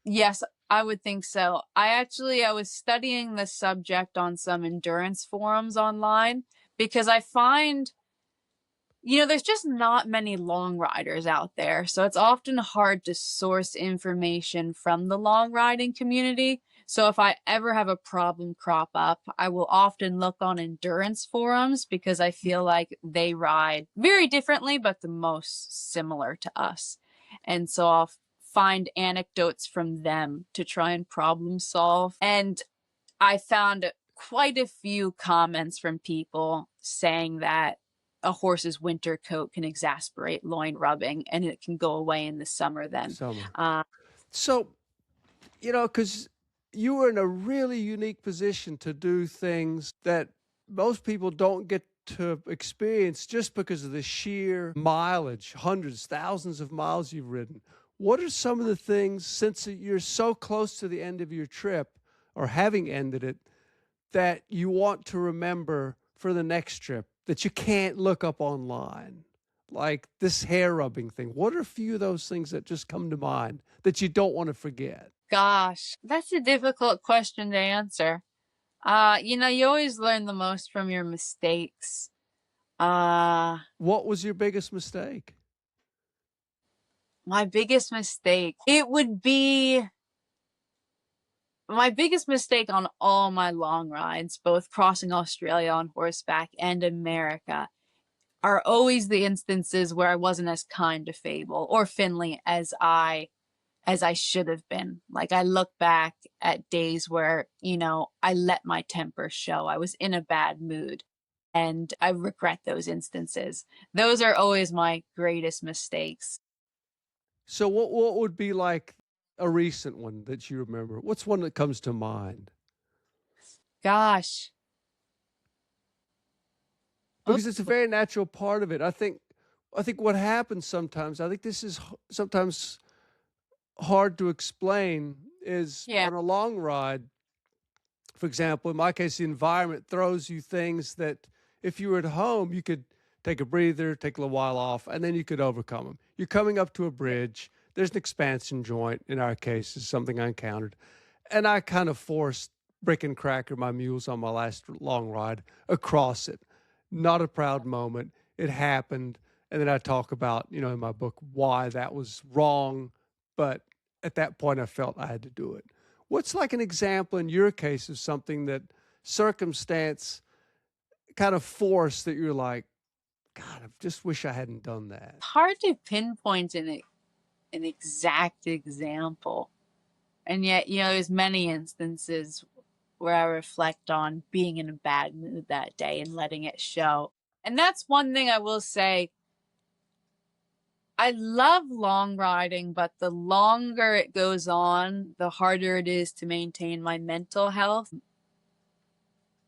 yes, I would think so. I was studying the subject on some endurance forums online, because I find there's just not many long riders out there, so it's often hard to source information from the long riding community. So if I ever have a problem crop up, I will often look on endurance forums because I feel like they ride very differently, but the most similar to us. And so I'll find anecdotes from them to try and problem solve. And I found quite a few comments from people saying that a horse's winter coat can exasperate loin rubbing and it can go away in the summer then. Summer. So, because you were in a really unique position to do things that most people don't get to experience just because of the sheer mileage, hundreds, thousands of miles you've ridden. What are some of the things, since you're so close to the end of your trip or having ended it, that you want to remember for the next trip that you can't look up online? Like this hair rubbing thing. What are a few of those things that just come to mind that you don't want to forget? Gosh, that's a difficult question to answer. You always learn the most from your mistakes. What was your biggest mistake? My biggest mistake. It would be my biggest mistake on all my long rides, both crossing Australia on horseback and America, are always the instances where I wasn't as kind to Fable or Finley as I should have been. Like, I look back at days where, I let my temper show. I was in a bad mood, and I regret those instances. Those are always my greatest mistakes. So what would be like a recent one that you remember? What's one that comes to mind? Gosh. Because it's a very natural part of it. I think what happens sometimes, I think this is sometimes hard to explain, is on a long ride, for example, in my case, the environment throws you things that if you were at home, you could take a breather, take a little while off, and then you could overcome them. You're coming up to a bridge. There's an expansion joint, in our case, is something I encountered. And I kind of forced Brick and Cracker, my mules, on my last long ride, across it. Not a proud moment. It happened. And then I talk about, in my book, why that was wrong. But at that point, I felt I had to do it. What's like an example in your case of something that circumstance kind of forced that you're like, God, I just wish I hadn't done that? Hard to pinpoint an exact example. And yet, there's many instances where I reflect on being in a bad mood that day and letting it show. And that's one thing I will say. I love long riding, but the longer it goes on, the harder it is to maintain my mental health.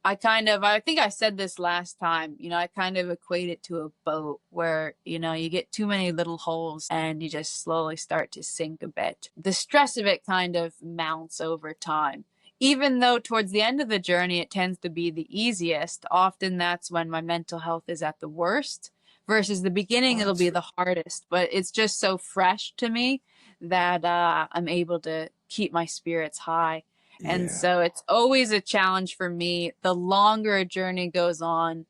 I think I said this last time, I kind of equate it to a boat where, you get too many little holes and you just slowly start to sink a bit. The stress of it kind of mounts over time. Even though towards the end of the journey, it tends to be the easiest, often that's when my mental health is at the worst. Versus the beginning, it'll be the hardest, but it's just so fresh to me that I'm able to keep my spirits high. And so it's always a challenge for me, the longer a journey goes on,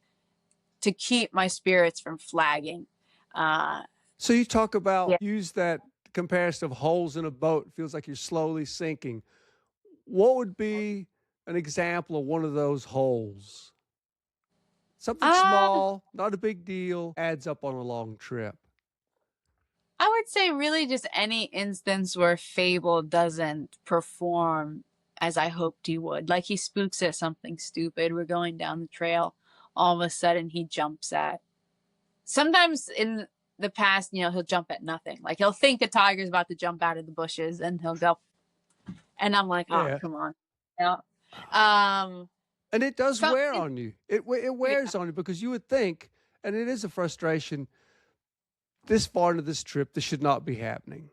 to keep my spirits from flagging. So you talk about, use that comparison of holes in a boat. It feels like you're slowly sinking. What would be an example of one of those holes? Something small, not a big deal, adds up on a long trip. I would say really just any instance where Fable doesn't perform as I hoped he would. Like, he spooks at something stupid. We're going down the trail. All of a sudden, he jumps at. Sometimes in the past, he'll jump at nothing. Like, he'll think a tiger's about to jump out of the bushes and he'll go. And I'm like, come on. And it does wear on you. It wears on you because you would think, and it is a frustration, this far into this trip, this should not be happening.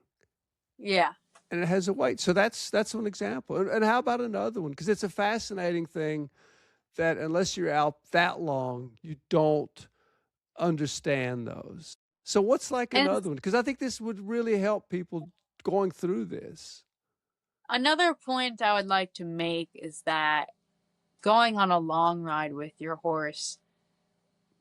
Yeah. And it has a weight. So that's one example. And how about another one? Because it's a fascinating thing that unless you're out that long, you don't understand those. So what's like another one? Because I think this would really help people going through this. Another point I would like to make is that going on a long ride with your horse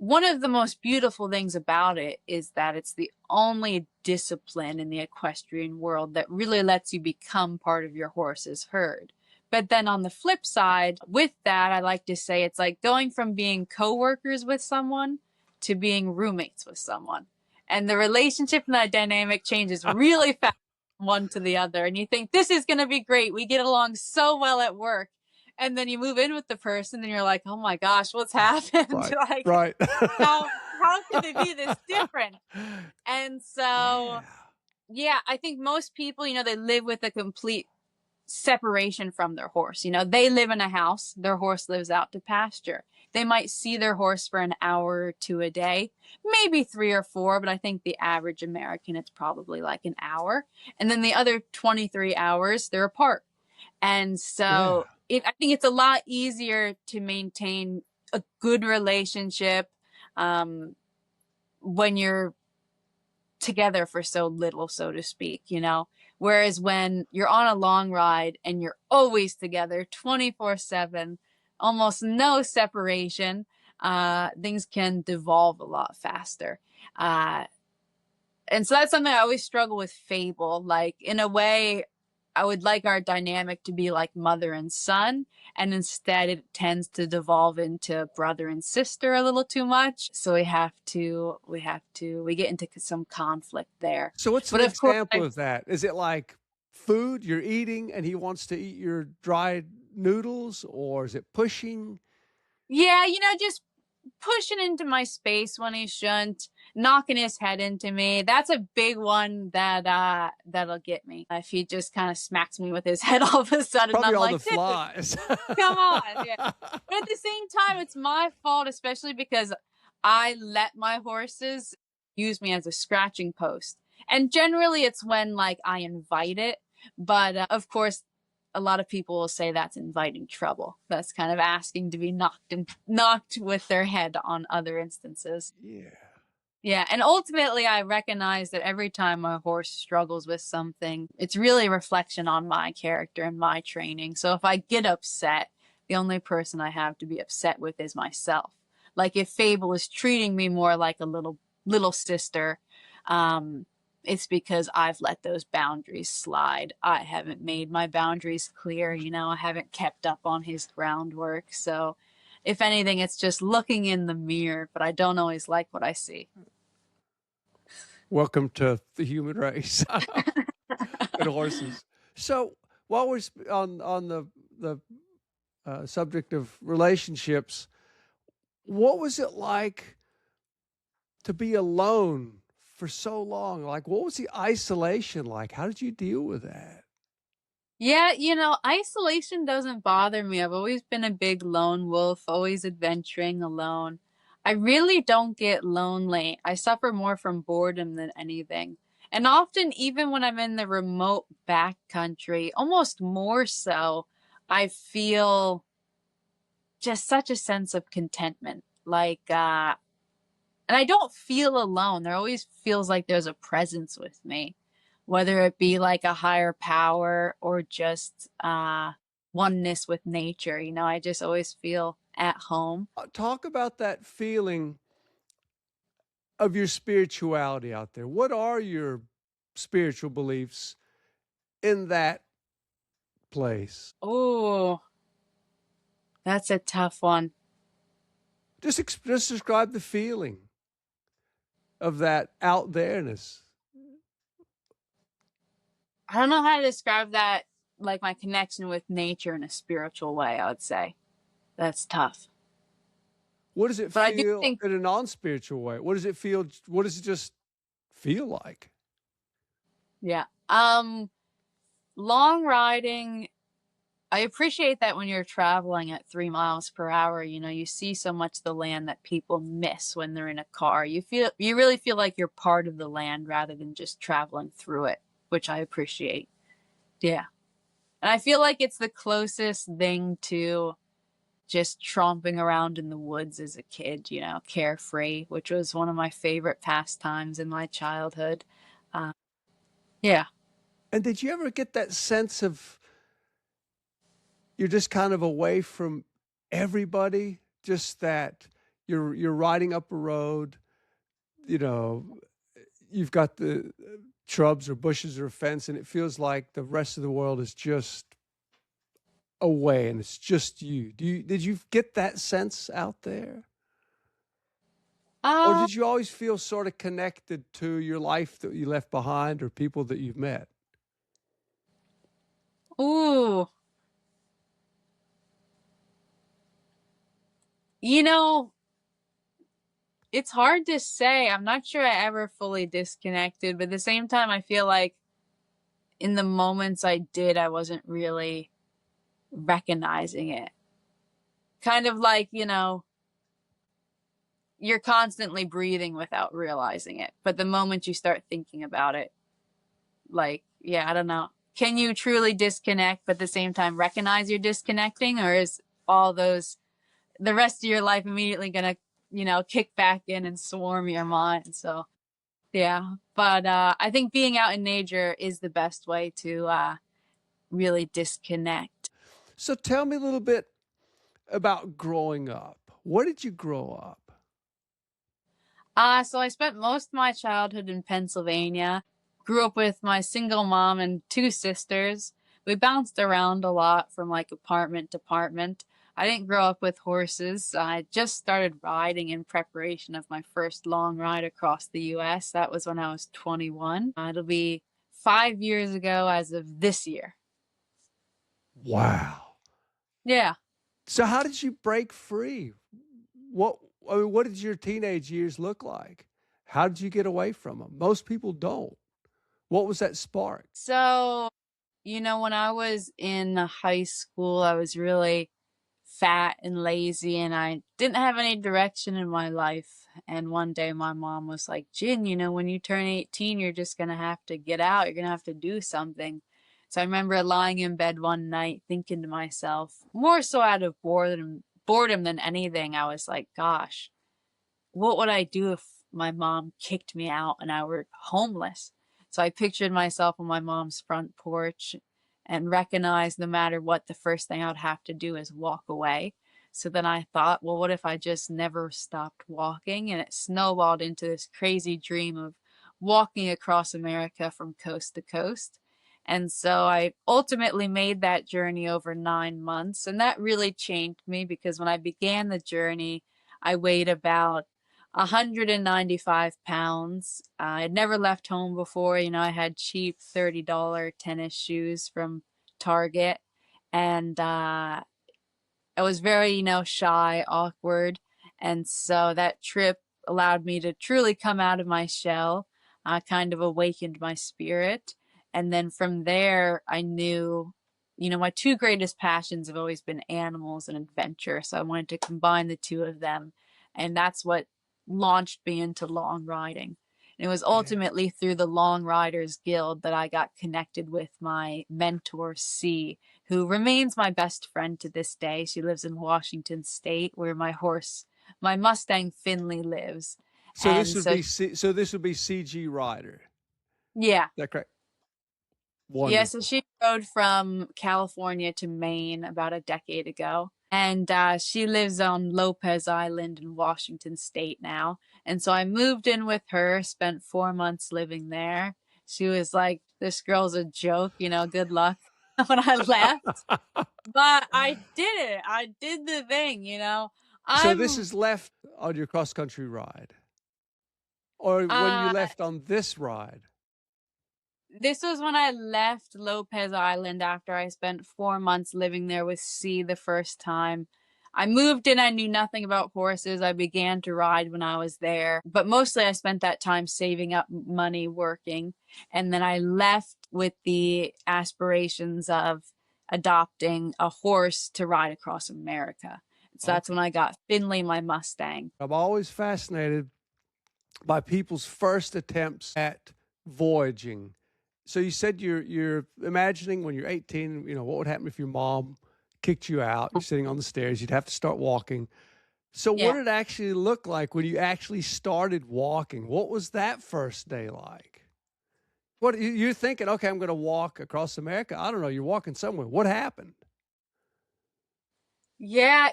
one of the most beautiful things about it is that it's the only discipline in the equestrian world that really lets you become part of your horse's herd. But then on the flip side, with that, I like to say it's like going from being coworkers with someone to being roommates with someone. And the relationship and that dynamic changes really fast from one to the other. And you think, this is going to be great. We get along so well at work. And then you move in with the person and you're like, oh my gosh, what's happened? Right. Like, Right. how could it be this different? And so, yeah, I think most people, they live with a complete separation from their horse. They live in a house, their horse lives out to pasture. They might see their horse for an hour or two a day, maybe 3 or 4, but I think the average American, it's probably like an hour. And then the other 23 hours, they're apart. And so I think it's a lot easier to maintain a good relationship when you're together for so little, so to speak, whereas when you're on a long ride and you're always together 24/7, almost no separation, things can devolve a lot faster. And so that's something I always struggle with Fable. Like, in a way, I would like our dynamic to be like mother and son, and instead it tends to devolve into brother and sister a little too much. So we get into some conflict there. So what's an example of that? Is it like food you're eating and he wants to eat your dried noodles, or is it pushing? Yeah, just pushing into my space when he shouldn't, knocking his head into me. That's a big one that'll get me. If he just kind of smacks me with his head all of a sudden, Probably I'm all like, the flies. come on. Yeah. But at the same time, it's my fault, especially because I let my horses use me as a scratching post. And generally it's when like I invite it. But of course, a lot of people will say that's inviting trouble. That's kind of asking to be knocked with their head on other instances. Yeah. Yeah. And ultimately, I recognize that every time my horse struggles with something, it's really a reflection on my character and my training. So if I get upset, the only person I have to be upset with is myself. Like if Fable is treating me more like a little sister, it's because I've let those boundaries slide. I haven't made my boundaries clear. I haven't kept up on his groundwork. So if anything, it's just looking in the mirror, but I don't always like what I see. Welcome to the human race and horses. So while we're on the subject of relationships, what was it like to be alone for so long? Like, what was the isolation like? How did you deal with that? Yeah, isolation doesn't bother me. I've always been a big lone wolf, always adventuring alone. I really don't get lonely. I suffer more from boredom than anything. And often, even when I'm in the remote backcountry, almost more so, I feel just such a sense of contentment. Like, and I don't feel alone. There always feels like there's a presence with me, whether it be like a higher power or just oneness with nature. I just always feel at home. Talk about that feeling of your spirituality out there. What are your spiritual beliefs in that place? Oh, that's a tough one. Just describe the feeling of that out there-ness. I don't know how to describe that, like my connection with nature in a spiritual way, I would say. That's tough. What does it feel in a non-spiritual way? What does it feel? What does it just feel like? Yeah. Long riding, I appreciate that when you're traveling at 3 miles per hour, you see so much of the land that people miss when they're in a car. You really feel like you're part of the land rather than just traveling through it, which I appreciate. Yeah. And I feel like it's the closest thing to just tromping around in the woods as a kid, carefree, which was one of my favorite pastimes in my childhood. Yeah. And did you ever get that sense of you're just kind of away from everybody, just that You're riding up a road, you know, you've got the shrubs or bushes or a fence, and it feels like the rest of the world is just away and it's just you. Did you get that sense out there? Or Um, did you always feel sort of connected to your life that you left behind or people that you've met? ooh, you know, it's hard to say. I'm not sure I ever fully disconnected, but at the same time, I feel like in the moments I did, I wasn't really recognizing it. Kind of like, you're constantly breathing without realizing it. But the moment you start thinking about it, like, yeah, I don't know. Can you truly disconnect, but at the same time recognize you're disconnecting? Or is all those, the rest of your life immediately gonna, kick back in and swarm your mind? So, yeah. But I think being out in nature is the best way to really disconnect. So tell me a little bit about growing up. Where did you grow up? So I spent most of my childhood in Pennsylvania. Grew up with my single mom and two sisters. We bounced around a lot from like apartment to apartment. I didn't grow up with horses. I just started riding in preparation of my first long ride across the US. That was when I was 21. It'll be 5 years ago as of this year. Wow. Yeah. So how did you break free? What did your teenage years look like? How did you get away from them? Most people don't. What was that spark? So, when I was in high school, I was really fat and lazy and I didn't have any direction in my life. And one day my mom was like, Jin, when you turn 18, you're just going to have to get out. You're going to have to do something. So I remember lying in bed one night thinking to myself, more so out of boredom than anything. I was like, gosh, what would I do if my mom kicked me out and I were homeless? So I pictured myself on my mom's front porch and recognized no matter what, the first thing I would have to do is walk away. So then I thought, well, what if I just never stopped walking? And it snowballed into this crazy dream of walking across America from coast to coast. And so I ultimately made that journey over 9 months. And that really changed me because when I began the journey, I weighed about 195 pounds. I had never left home before. I had cheap $30 tennis shoes from Target. And I was very, shy, awkward. And so that trip allowed me to truly come out of my shell, kind of awakened my spirit. And then from there, I knew, my two greatest passions have always been animals and adventure. So I wanted to combine the two of them. And that's what launched me into long riding. And it was ultimately through the Long Riders Guild that I got connected with my mentor, C, who remains my best friend to this day. She lives in Washington State, where my Mustang Finley lives. So And this would so, be this would be CG Rider. yeah. Is that correct? Yeah, so Wonderful. she rode from California to Maine about a decade ago. And she lives on Lopez Island in Washington State now. And so I moved in with her, spent 4 months living there. She was like, this girl's a joke, good luck when I left. But I did it. I did the thing. So this I'm is left on your cross country ride, or when you uh left on this ride. This was when I left Lopez Island after I spent 4 months living there with C the first time. I moved in, I knew nothing about horses. I began to ride when I was there, but mostly I spent that time saving up money working. And then I left with the aspirations of adopting a horse to ride across America. So that's when I got Finley, my Mustang. I'm always fascinated by people's first attempts at voyaging. So you said you're imagining when you're 18, what would happen if your mom kicked you out? You're sitting on the stairs. You'd have to start walking. So what Yeah. did it actually look like when you actually started walking? What was that first day like? What you're thinking? Okay, I'm going to walk across America. I don't know. You're walking somewhere. What happened? Yeah,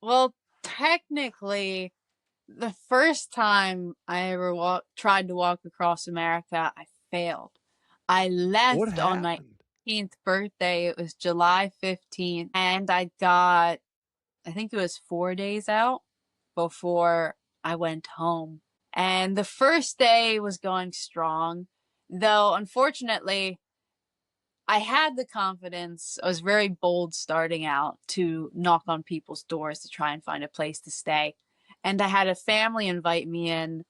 well, technically, the first time I ever tried to walk across America, I failed. I What left on my happened? 18th birthday. It was July 15th, and I think it was 4 days out before I went home. And the first day was going strong, though unfortunately, I had the confidence. I was very bold starting out to knock on people's doors to try and find a place to stay. And I had a family invite me in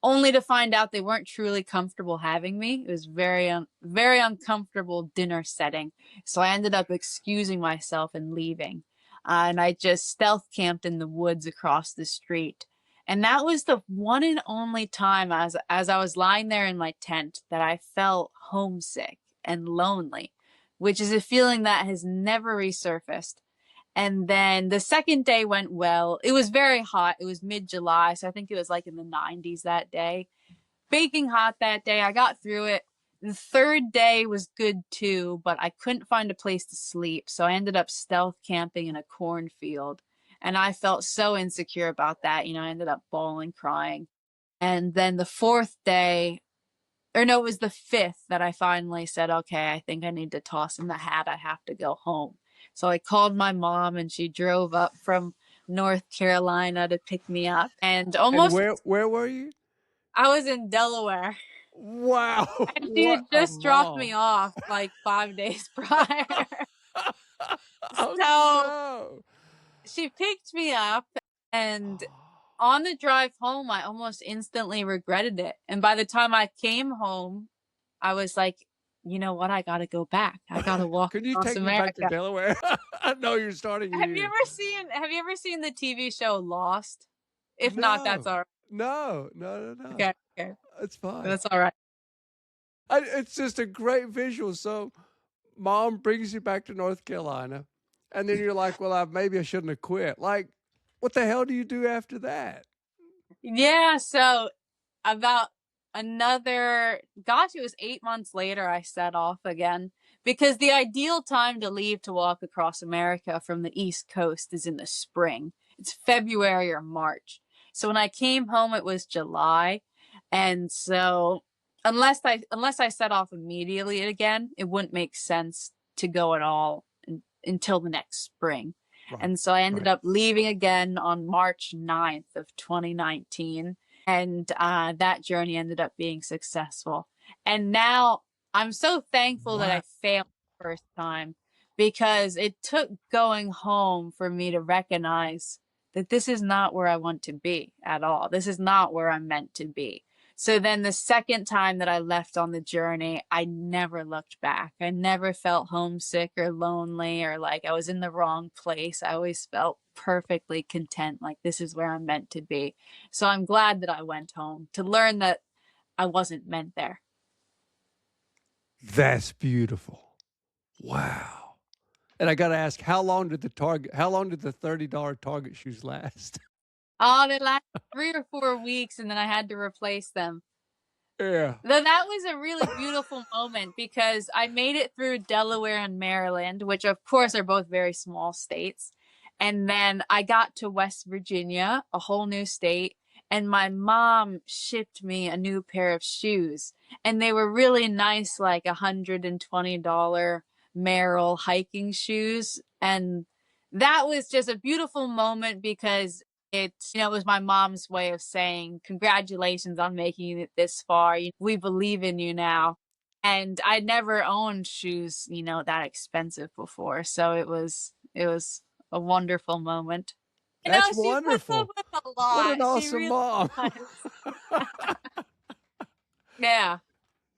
only to find out they weren't truly comfortable having me. It was very uncomfortable dinner setting. So I ended up excusing myself and leaving. And I just stealth camped in the woods across the street. And that was the one and only time as I was lying there in my tent that I felt homesick and lonely, which is a feeling that has never resurfaced. And then the second day went well. It was very hot. It was mid-July, so I think it was like in the 90s that day. Baking hot that day. I got through it. The third day was good too, but I couldn't find a place to sleep, so I ended up stealth camping in a cornfield. And I felt so insecure about that. I ended up bawling, crying. And then the fourth day, or no, it was the fifth that I finally said, okay, I think I need to toss in the hat. I have to go home. So I called my mom and she drove up from North Carolina to pick me up. And And where were you? I was in Delaware. Wow. And she had What a just dropped me mom. off like 5 days prior. Oh, So no. she picked me up, and on the drive home, I almost instantly regretted it. And by the time I came home, I was like, you know what? I gotta go back. I gotta walk Could you across take me back to America. Delaware? I know you're starting Have you here. ever seen Have you ever seen the TV show Lost? If not, that's No. all right. No. Okay, okay. It's fine. That's all right. It's just a great visual. So, mom brings you back to North Carolina, and then you're like, well, maybe I shouldn't have quit. Like, what the hell do you do after that? Yeah, so about it was 8 months later, I set off again because the ideal time to leave to walk across America from the East Coast is in the spring. It's February or March. So when I came home, it was July. And so unless I set off immediately again, it wouldn't make sense to go at all until the next spring. Right. And so I ended Right. up leaving again on March 9th of 2019. And that journey ended up being successful. And now I'm so thankful that I failed the first time, because it took going home for me to recognize that this is not where I want to be at all. This is not where I'm meant to be. So then the second time that I left on the journey, I never looked back. I never felt homesick or lonely or like I was in the wrong place. I always felt perfectly content, like this is where I'm meant to be. So I'm glad that I went home to learn that I wasn't meant there. That's beautiful. Wow. And I got to ask, how long did the $30 Target shoes last? Oh, they lasted 3 or 4 weeks and then I had to replace them. Yeah. Though that was a really beautiful moment because I made it through Delaware and Maryland, which of course are both very small states. And then I got to West Virginia, a whole new state, and my mom shipped me a new pair of shoes. And they were really nice, like $120 Merrell hiking shoes. And that was just a beautiful moment because it was my mom's way of saying, congratulations on making it this far. We believe in you now. And I'd never owned shoes, that expensive before. So it was a wonderful moment. That's She puts up wonderful. with a lot. What an She awesome really mom. does. Yeah.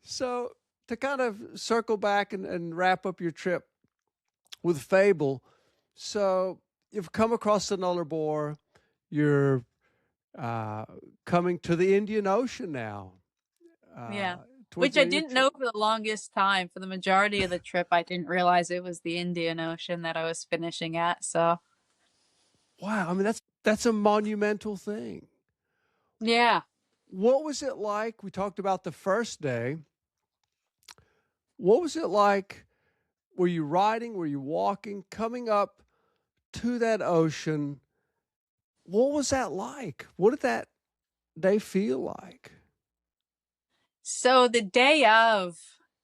So to kind of circle back and wrap up your trip with Fable, so you've come across the Nullarbor, you're coming to the Indian Ocean now. Yeah. towards Which the I end of your didn't trip. know for the longest time. For the majority of the trip, I didn't realize it was the Indian Ocean that I was finishing at. So, Wow, I mean that's a monumental thing. yeah. What was it like? We talked about the first day. What was it like? Were you riding? Were you walking? Coming up to that ocean What was that like? What did that day feel like? So the day of,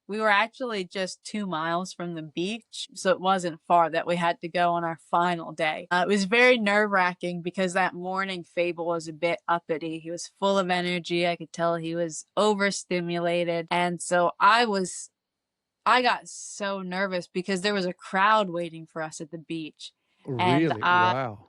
we were actually just 2 miles from the beach, so it wasn't far that we had to go on our final day. It was very nerve-wracking because that morning Fable was a bit uppity. He was full of energy. I could tell he was overstimulated. And so I got so nervous because there was a crowd waiting for us at the beach. And Really? Wow.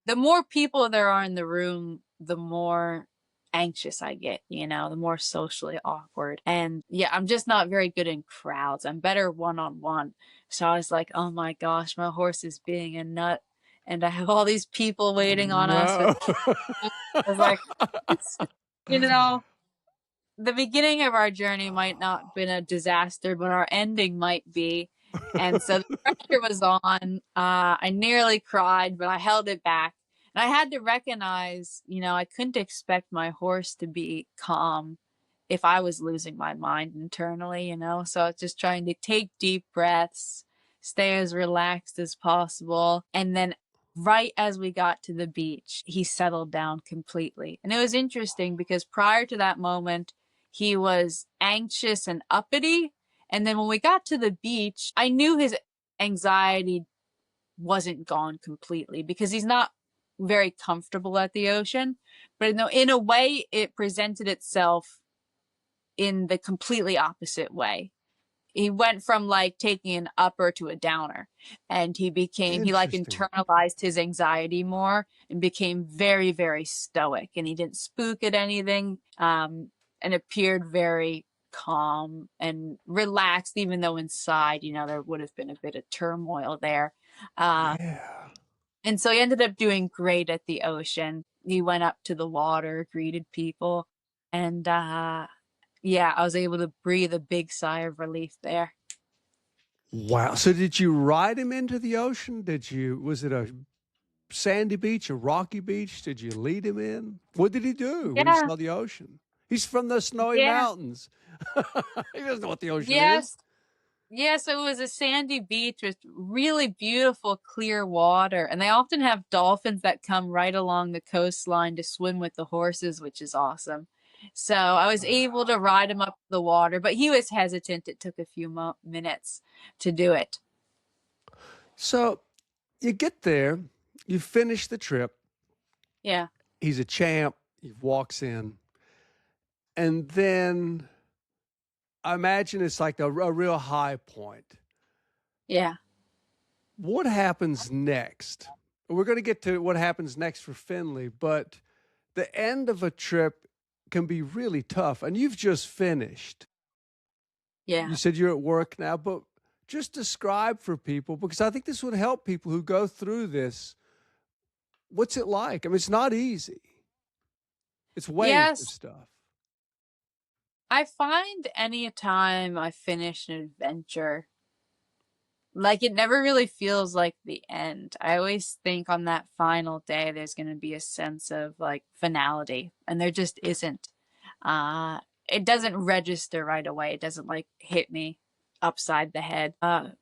the more people there are in the room, the more anxious I get, the more socially awkward. And yeah, I'm just not very good in crowds. I'm better one-on-one. So I was like, oh my gosh, my horse is being a nut. And I have all these people waiting on us. No. I was like, you know, the beginning of our journey might not have been a disaster, but our ending might be. And so the pressure was on. I nearly cried, but I held it back. And I had to recognize, I couldn't expect my horse to be calm if I was losing my mind internally, So I was just trying to take deep breaths, stay as relaxed as possible. And then right as we got to the beach, he settled down completely. And it was interesting because prior to that moment, he was anxious and uppity. And then when we got to the beach, I knew his anxiety wasn't gone completely because he's not very comfortable at the ocean. But in a way, it presented itself in the completely opposite way. He went from like taking an upper to a downer, and he like internalized his anxiety more and became very, very stoic, and he didn't spook at anything, and appeared very calm and relaxed, even though inside, there would have been a bit of turmoil there. Yeah. And so he ended up doing great at the ocean. He went up to the water, greeted people, and yeah, I was able to breathe a big sigh of relief there. Wow. So did you ride him into the ocean? Was it a sandy beach, a rocky beach? Did you lead him in? What did he do when he Yeah, saw the ocean? He's from the Snowy yeah, Mountains. He doesn't know what the ocean is. yes. Yeah, so it was a sandy beach with really beautiful clear water. And they often have dolphins that come right along the coastline to swim with the horses, which is awesome. So I was able to ride him up the water, but he was hesitant. It took a few minutes to do it. So you get there, you finish the trip. Yeah. He's a champ. He walks in. And then I imagine it's like a real high point. Yeah. What happens next? We're going to get to what happens next for Finley, but the end of a trip can be really tough. And you've just finished. Yeah. You said you're at work now, but just describe for people, because I think this would help people who go through this. What's it like? I mean, it's not easy. It's waves of stuff. I find any time I finish an adventure, like it never really feels like the end. I always think on that final day there's going to be a sense of like finality, and there just isn't. It doesn't register right away. It doesn't like hit me upside the head. And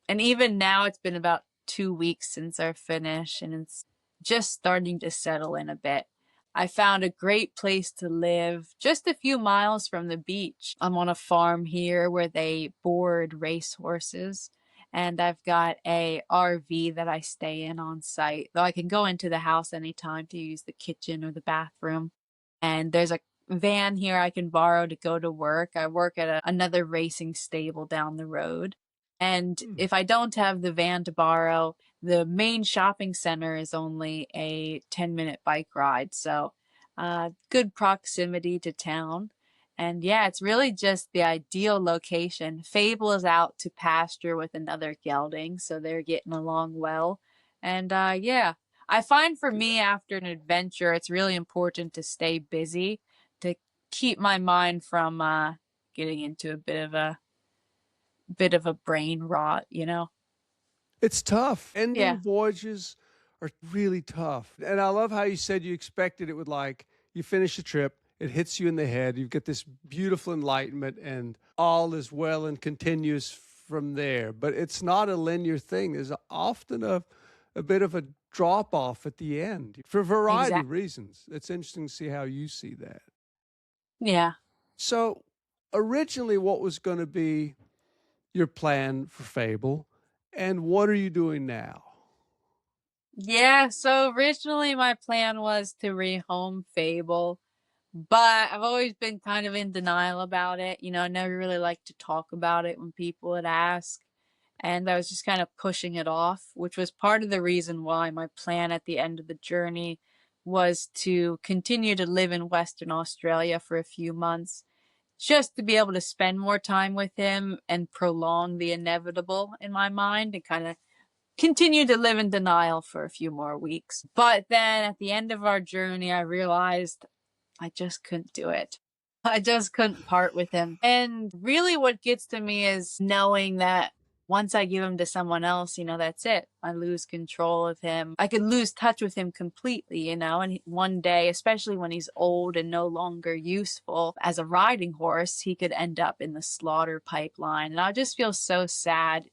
even now it's been about 2 weeks since I finished, and it's just starting to settle in a bit. I found a great place to live just a few miles from the beach. I'm on a farm here where they board race horses, and I've got a RV that I stay in on site, though I can go into the house anytime to use the kitchen or the bathroom. And there's a van here I can borrow to go to work. I work at another racing stable down the road. And if I don't have the van to borrow, the main shopping center is only a 10-minute bike ride. So good proximity to town. And yeah, it's really just the ideal location. Fable is out to pasture with another gelding, so they're getting along well. And yeah, I find for me after an adventure, it's really important to stay busy to keep my mind from getting into a bit of a brain rot, It's tough. Ending voyages are really tough. And I love how you said you expected it would, like, you finish the trip, it hits you in the head, you get this beautiful enlightenment, and all is well and continues from there. But it's not a linear thing. There's often a bit of a drop off at the end for a variety of Exactly. reasons. It's interesting to see how you see that. Yeah. So originally, what was going to be your plan for Fable, and what are you doing now? Yeah, so originally my plan was to rehome Fable, but I've always been kind of in denial about it. You know, I never really liked to talk about it when people would ask, and I was just kind of pushing it off, which was part of the reason why my plan at the end of the journey was to continue to live in Western Australia for a few months, just to be able to spend more time with him and prolong the inevitable in my mind and kind of continue to live in denial for a few more weeks. But then at the end of our journey, I realized I just couldn't do it. I just couldn't part with him. And really what gets to me is knowing that once I give him to someone else, you know, that's it. I lose control of him. I could lose touch with him completely, you know, and one day, especially when he's old and no longer useful as a riding horse, he could end up in the slaughter pipeline. And I just feel so sad,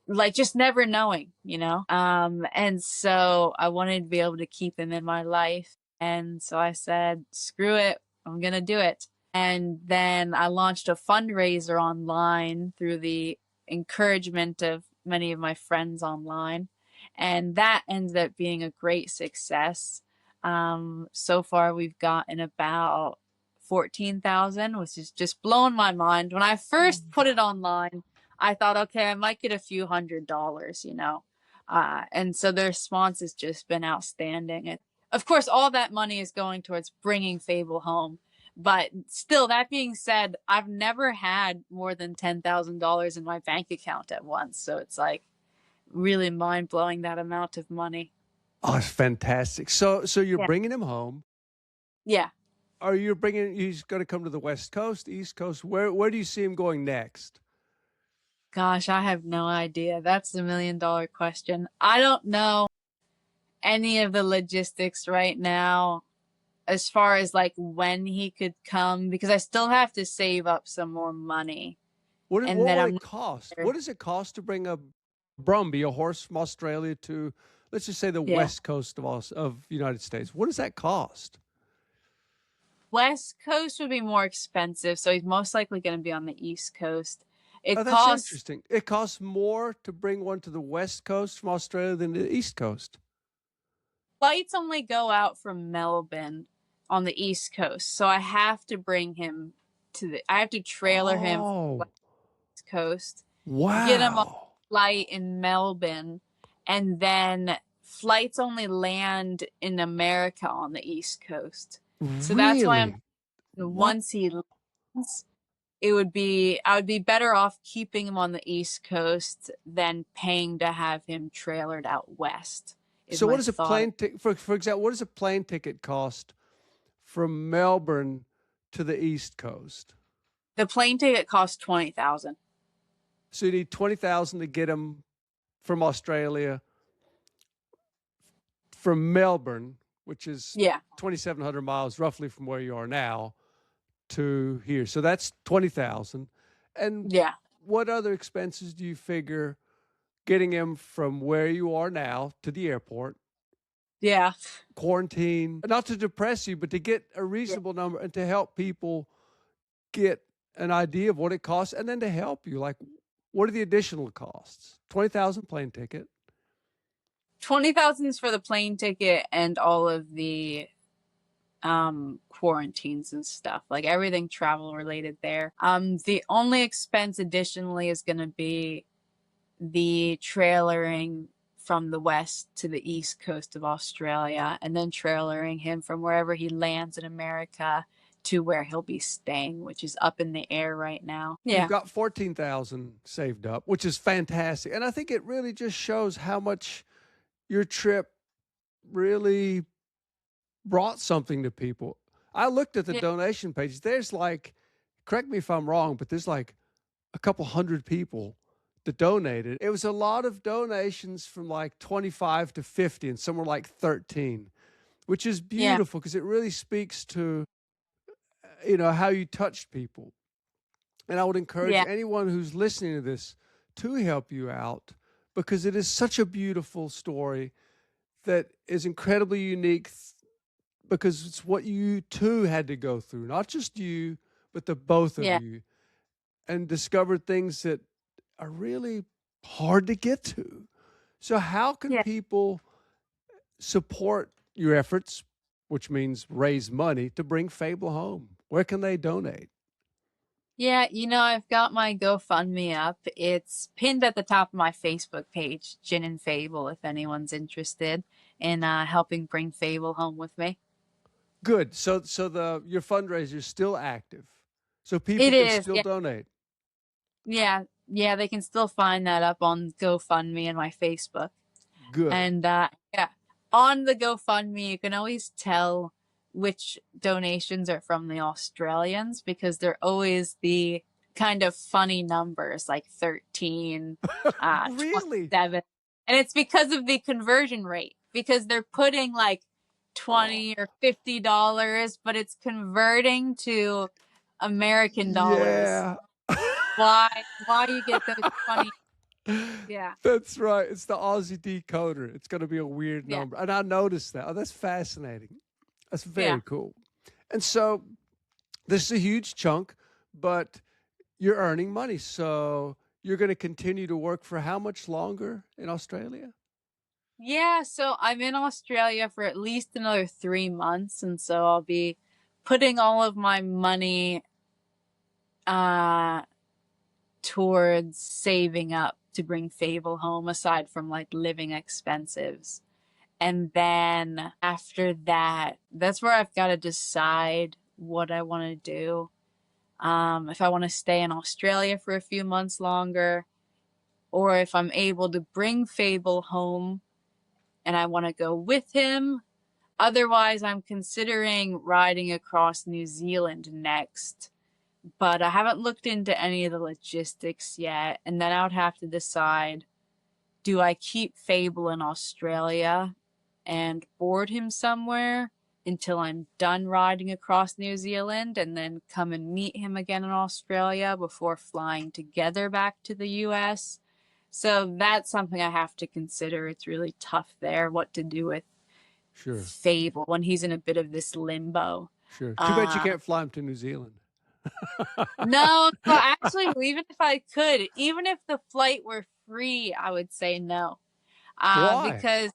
like just never knowing, you know? And so I wanted to be able to keep him in my life. And so I said, screw it, I'm going to do it. And then I launched a fundraiser online through the encouragement of many of my friends online. And that ended up being a great success. So far, we've gotten about 14,000, which is just blowing my mind. When I first put it online, I thought, okay, I might get a few $100s, you know. And so the response has just been outstanding. And of course, all that money is going towards bringing Fable home. But still, that being said, I've never had more than $10,000 in my bank account at once. So it's like really mind blowing, that amount of money. Oh, it's fantastic. So you're Yeah. bringing him home. Yeah. Are you bringing? He's going to come to the West Coast, East Coast. Where do you see him going next? Gosh, I have no idea. That's the $1,000,000 question. I don't know any of the logistics right now as far as like when he could come, because I still have to save up some more money. What And then would I'm it not cost? sure. What does it cost to bring a Brumby, a horse from Australia, to, let's just say, the Yeah. West Coast of the United States? What does that cost? West Coast would be more expensive, so he's most likely going to be on the East Coast. Oh, It that's costs interesting. It costs more to bring one to the West Coast from Australia than the East Coast. Flights only go out from Melbourne on the East Coast, so I have to bring him I have to trailer him from the Oh, West Coast, get him on wow. a flight in Melbourne, and then flights only land in America on the East Coast. So that's why Really? What? once he lands, I would be better off keeping him on the East Coast than paying to have him trailered out west, is So what my does a thought. plane ticket, for example, what does a plane ticket cost from Melbourne to the East Coast? The plane ticket costs 20,000. So you need 20,000 to get him from Australia, from Melbourne, which is Yeah. 2,700 miles roughly from where you are now, to here. So that's 20,000. And Yeah. what other expenses do you figure getting him from where you are now to the airport, Yeah. quarantine, not to depress you, but to get a reasonable number and to help people get an idea of what it costs, and then to help you, like, what are the additional costs? 20,000 plane ticket. 20,000 is for the plane ticket and all of the quarantines and stuff, like everything travel related there. The only expense additionally is going to be the trailering from the west to the east coast of Australia, and then trailering him from wherever he lands in America to where he'll be staying, which is up in the air right now. You've Yeah. got 14,000 saved up, which is fantastic. And I think it really just shows how much your trip really brought something to people. I looked at the Yeah. donation page. There's like, correct me if I'm wrong, but there's like a couple hundred people that donated. It was a lot of donations from like 25 to 50, and some were like 13, which is Yeah. beautiful because it really speaks to, how you touched people. And I would encourage Yeah. anyone who's listening to this to help you out because it is such a beautiful story that is incredibly unique because it's what you two had to go through, not just you, but the both of Yeah. you, and discovered things that are really hard to get to. So how can Yeah. people support your efforts, which means raise money to bring Fable home? Where can they donate? Yeah, I've got my GoFundMe up. It's pinned at the top of my Facebook page, Gin and Fable, if anyone's interested in helping bring Fable home with me. Good. So your fundraiser is still active. So people It can is, still yeah. donate. Yeah, they can still find that up on GoFundMe and my Facebook. Good. And yeah, on the GoFundMe, you can always tell which donations are from the Australians because they're always the kind of funny numbers like 13, Really? 27. And it's because of the conversion rate because they're putting like $20 or $50, but it's converting to American dollars. Yeah. Why you get those funny? Yeah. That's right. It's the Aussie decoder. It's going to be a weird Yeah. number. And I noticed that. Oh, that's fascinating. That's very Yeah. cool. And so this is a huge chunk, but you're earning money. So you're going to continue to work for how much longer in Australia? Yeah, so I'm in Australia for at least another 3 months, and so I'll be putting all of my money towards saving up to bring Fable home, aside from like living expenses. And then after that, that's where I've got to decide what I want to do. If I want to stay in Australia for a few months longer, or if I'm able to bring Fable home and I want to go with him. Otherwise, I'm considering riding across New Zealand next, but I haven't looked into any of the logistics yet. And then I would have to decide, do I keep Fable in Australia and board him somewhere until I'm done riding across New Zealand and then come and meet him again in Australia before flying together back to the US? So that's something I have to consider. It's really tough there what to do with Sure. Fable when he's in a bit of this limbo. Sure. Too bad you can't fly him to New Zealand. No, so actually, even if I could, even if the flight were free, I would say no. Why? Because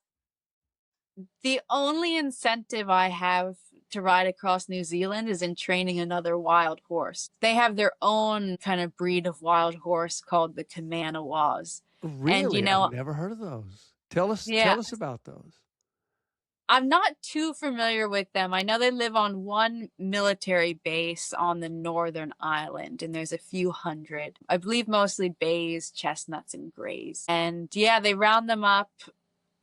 the only incentive I have to ride across New Zealand is in training another wild horse. They have their own kind of breed of wild horse called the Kaimanawas. Really? And I've never heard of those. Tell us about those. I'm not too familiar with them. I know they live on one military base on the northern island, and there's a few hundred. I believe mostly bays, chestnuts, and grays. And yeah, they round them up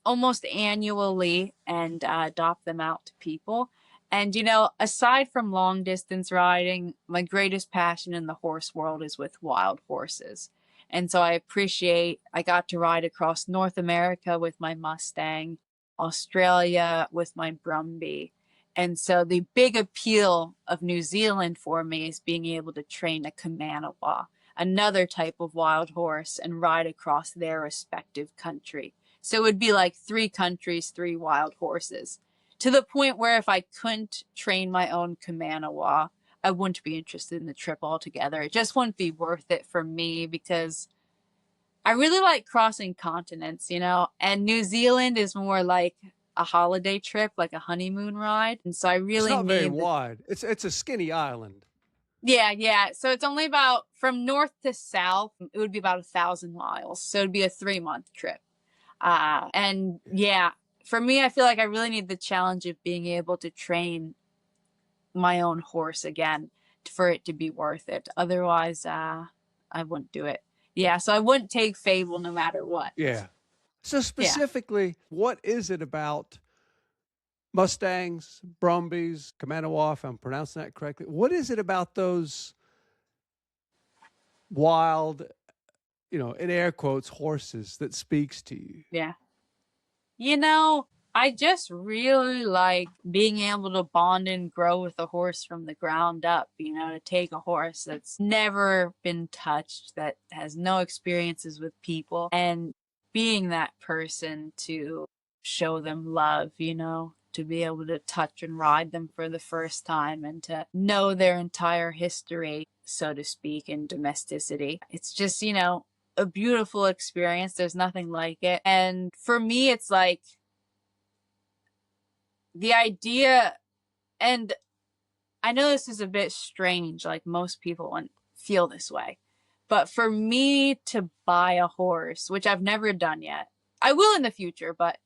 almost annually and adopt them out to people. And, aside from long distance riding, my greatest passion in the horse world is with wild horses. And so I got to ride across North America with my Mustang, Australia with my Brumby. And so the big appeal of New Zealand for me is being able to train a Kaimanawa, another type of wild horse, and ride across their respective country. So it would be like 3 countries, 3 wild horses. To the point where if I couldn't train my own Kaimanawa, I wouldn't be interested in the trip altogether. It just wouldn't be worth it for me because I really like crossing continents, and New Zealand is more like a holiday trip, like a honeymoon ride. And so I really It's not very need wide. It's a skinny island. Yeah. So it's only about from north to south, it would be about 1,000 miles. So it'd be a 3-month trip. And yeah, for me, I feel like I really need the challenge of being able to train my own horse again for it to be worth it. Otherwise, I wouldn't do it. Yeah, so I wouldn't take Fable no matter what. Yeah. So specifically, what is it about Mustangs, Brumbies, Kaimanawa, if I'm pronouncing that correctly? What is it about those wild, in air quotes, horses that speaks to you? Yeah. I just really like being able to bond and grow with a horse from the ground up, to take a horse that's never been touched, that has no experiences with people, and being that person to show them love, to be able to touch and ride them for the first time and to know their entire history, so to speak, in domesticity. It's just, a beautiful experience. There's nothing like it. And for me, it's like the idea, and I know this is a bit strange, like most people wouldn't feel this way, but for me to buy a horse, which I've never done yet, I will in the future, but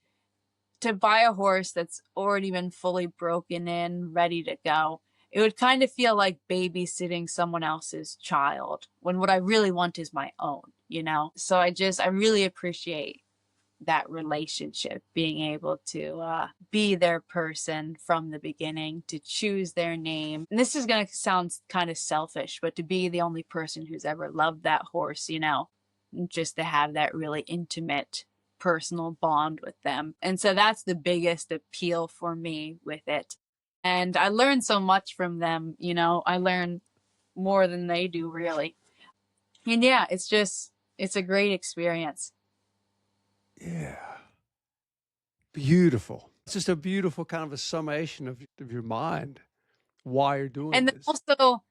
to buy a horse that's already been fully broken in, ready to go, it would kind of feel like babysitting someone else's child when what I really want is my own, So I really appreciate that relationship, being able to be their person from the beginning, to choose their name. And this is going to sound kind of selfish, but to be the only person who's ever loved that horse, just to have that really intimate personal bond with them. And so that's the biggest appeal for me with it. And I learn so much from them, I learn more than they do, really. And yeah, it's a great experience. Yeah. Beautiful. It's just a beautiful kind of a summation of your mind, why you're doing and this. And also,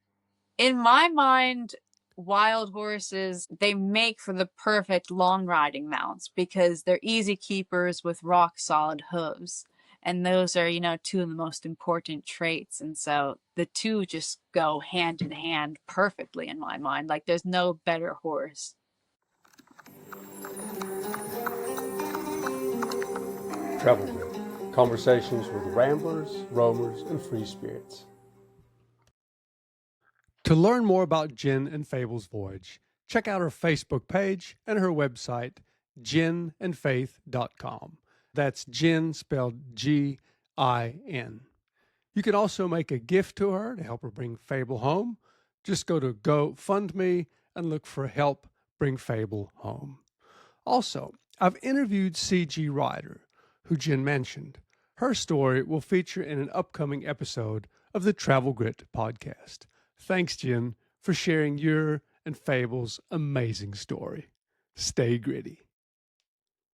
in my mind, wild horses, they make for the perfect long riding mounts because they're easy keepers with rock solid hooves. And those are, two of the most important traits. And so the two just go hand in hand perfectly in my mind. Like there's no better horse. Travel Grid. Conversations with ramblers, roamers, and free spirits. To learn more about Jen and Fable's voyage, check out her Facebook page and her website, jenandfaith.com. That's Jen spelled G-I-N. You can also make a gift to her to help her bring Fable home. Just go to GoFundMe and look for Help Bring Fable Home. Also, I've interviewed C.G. Ryder, who Jen mentioned. Her story will feature in an upcoming episode of the Travel Grit podcast. Thanks, Jen, for sharing your and Fable's amazing story. Stay gritty.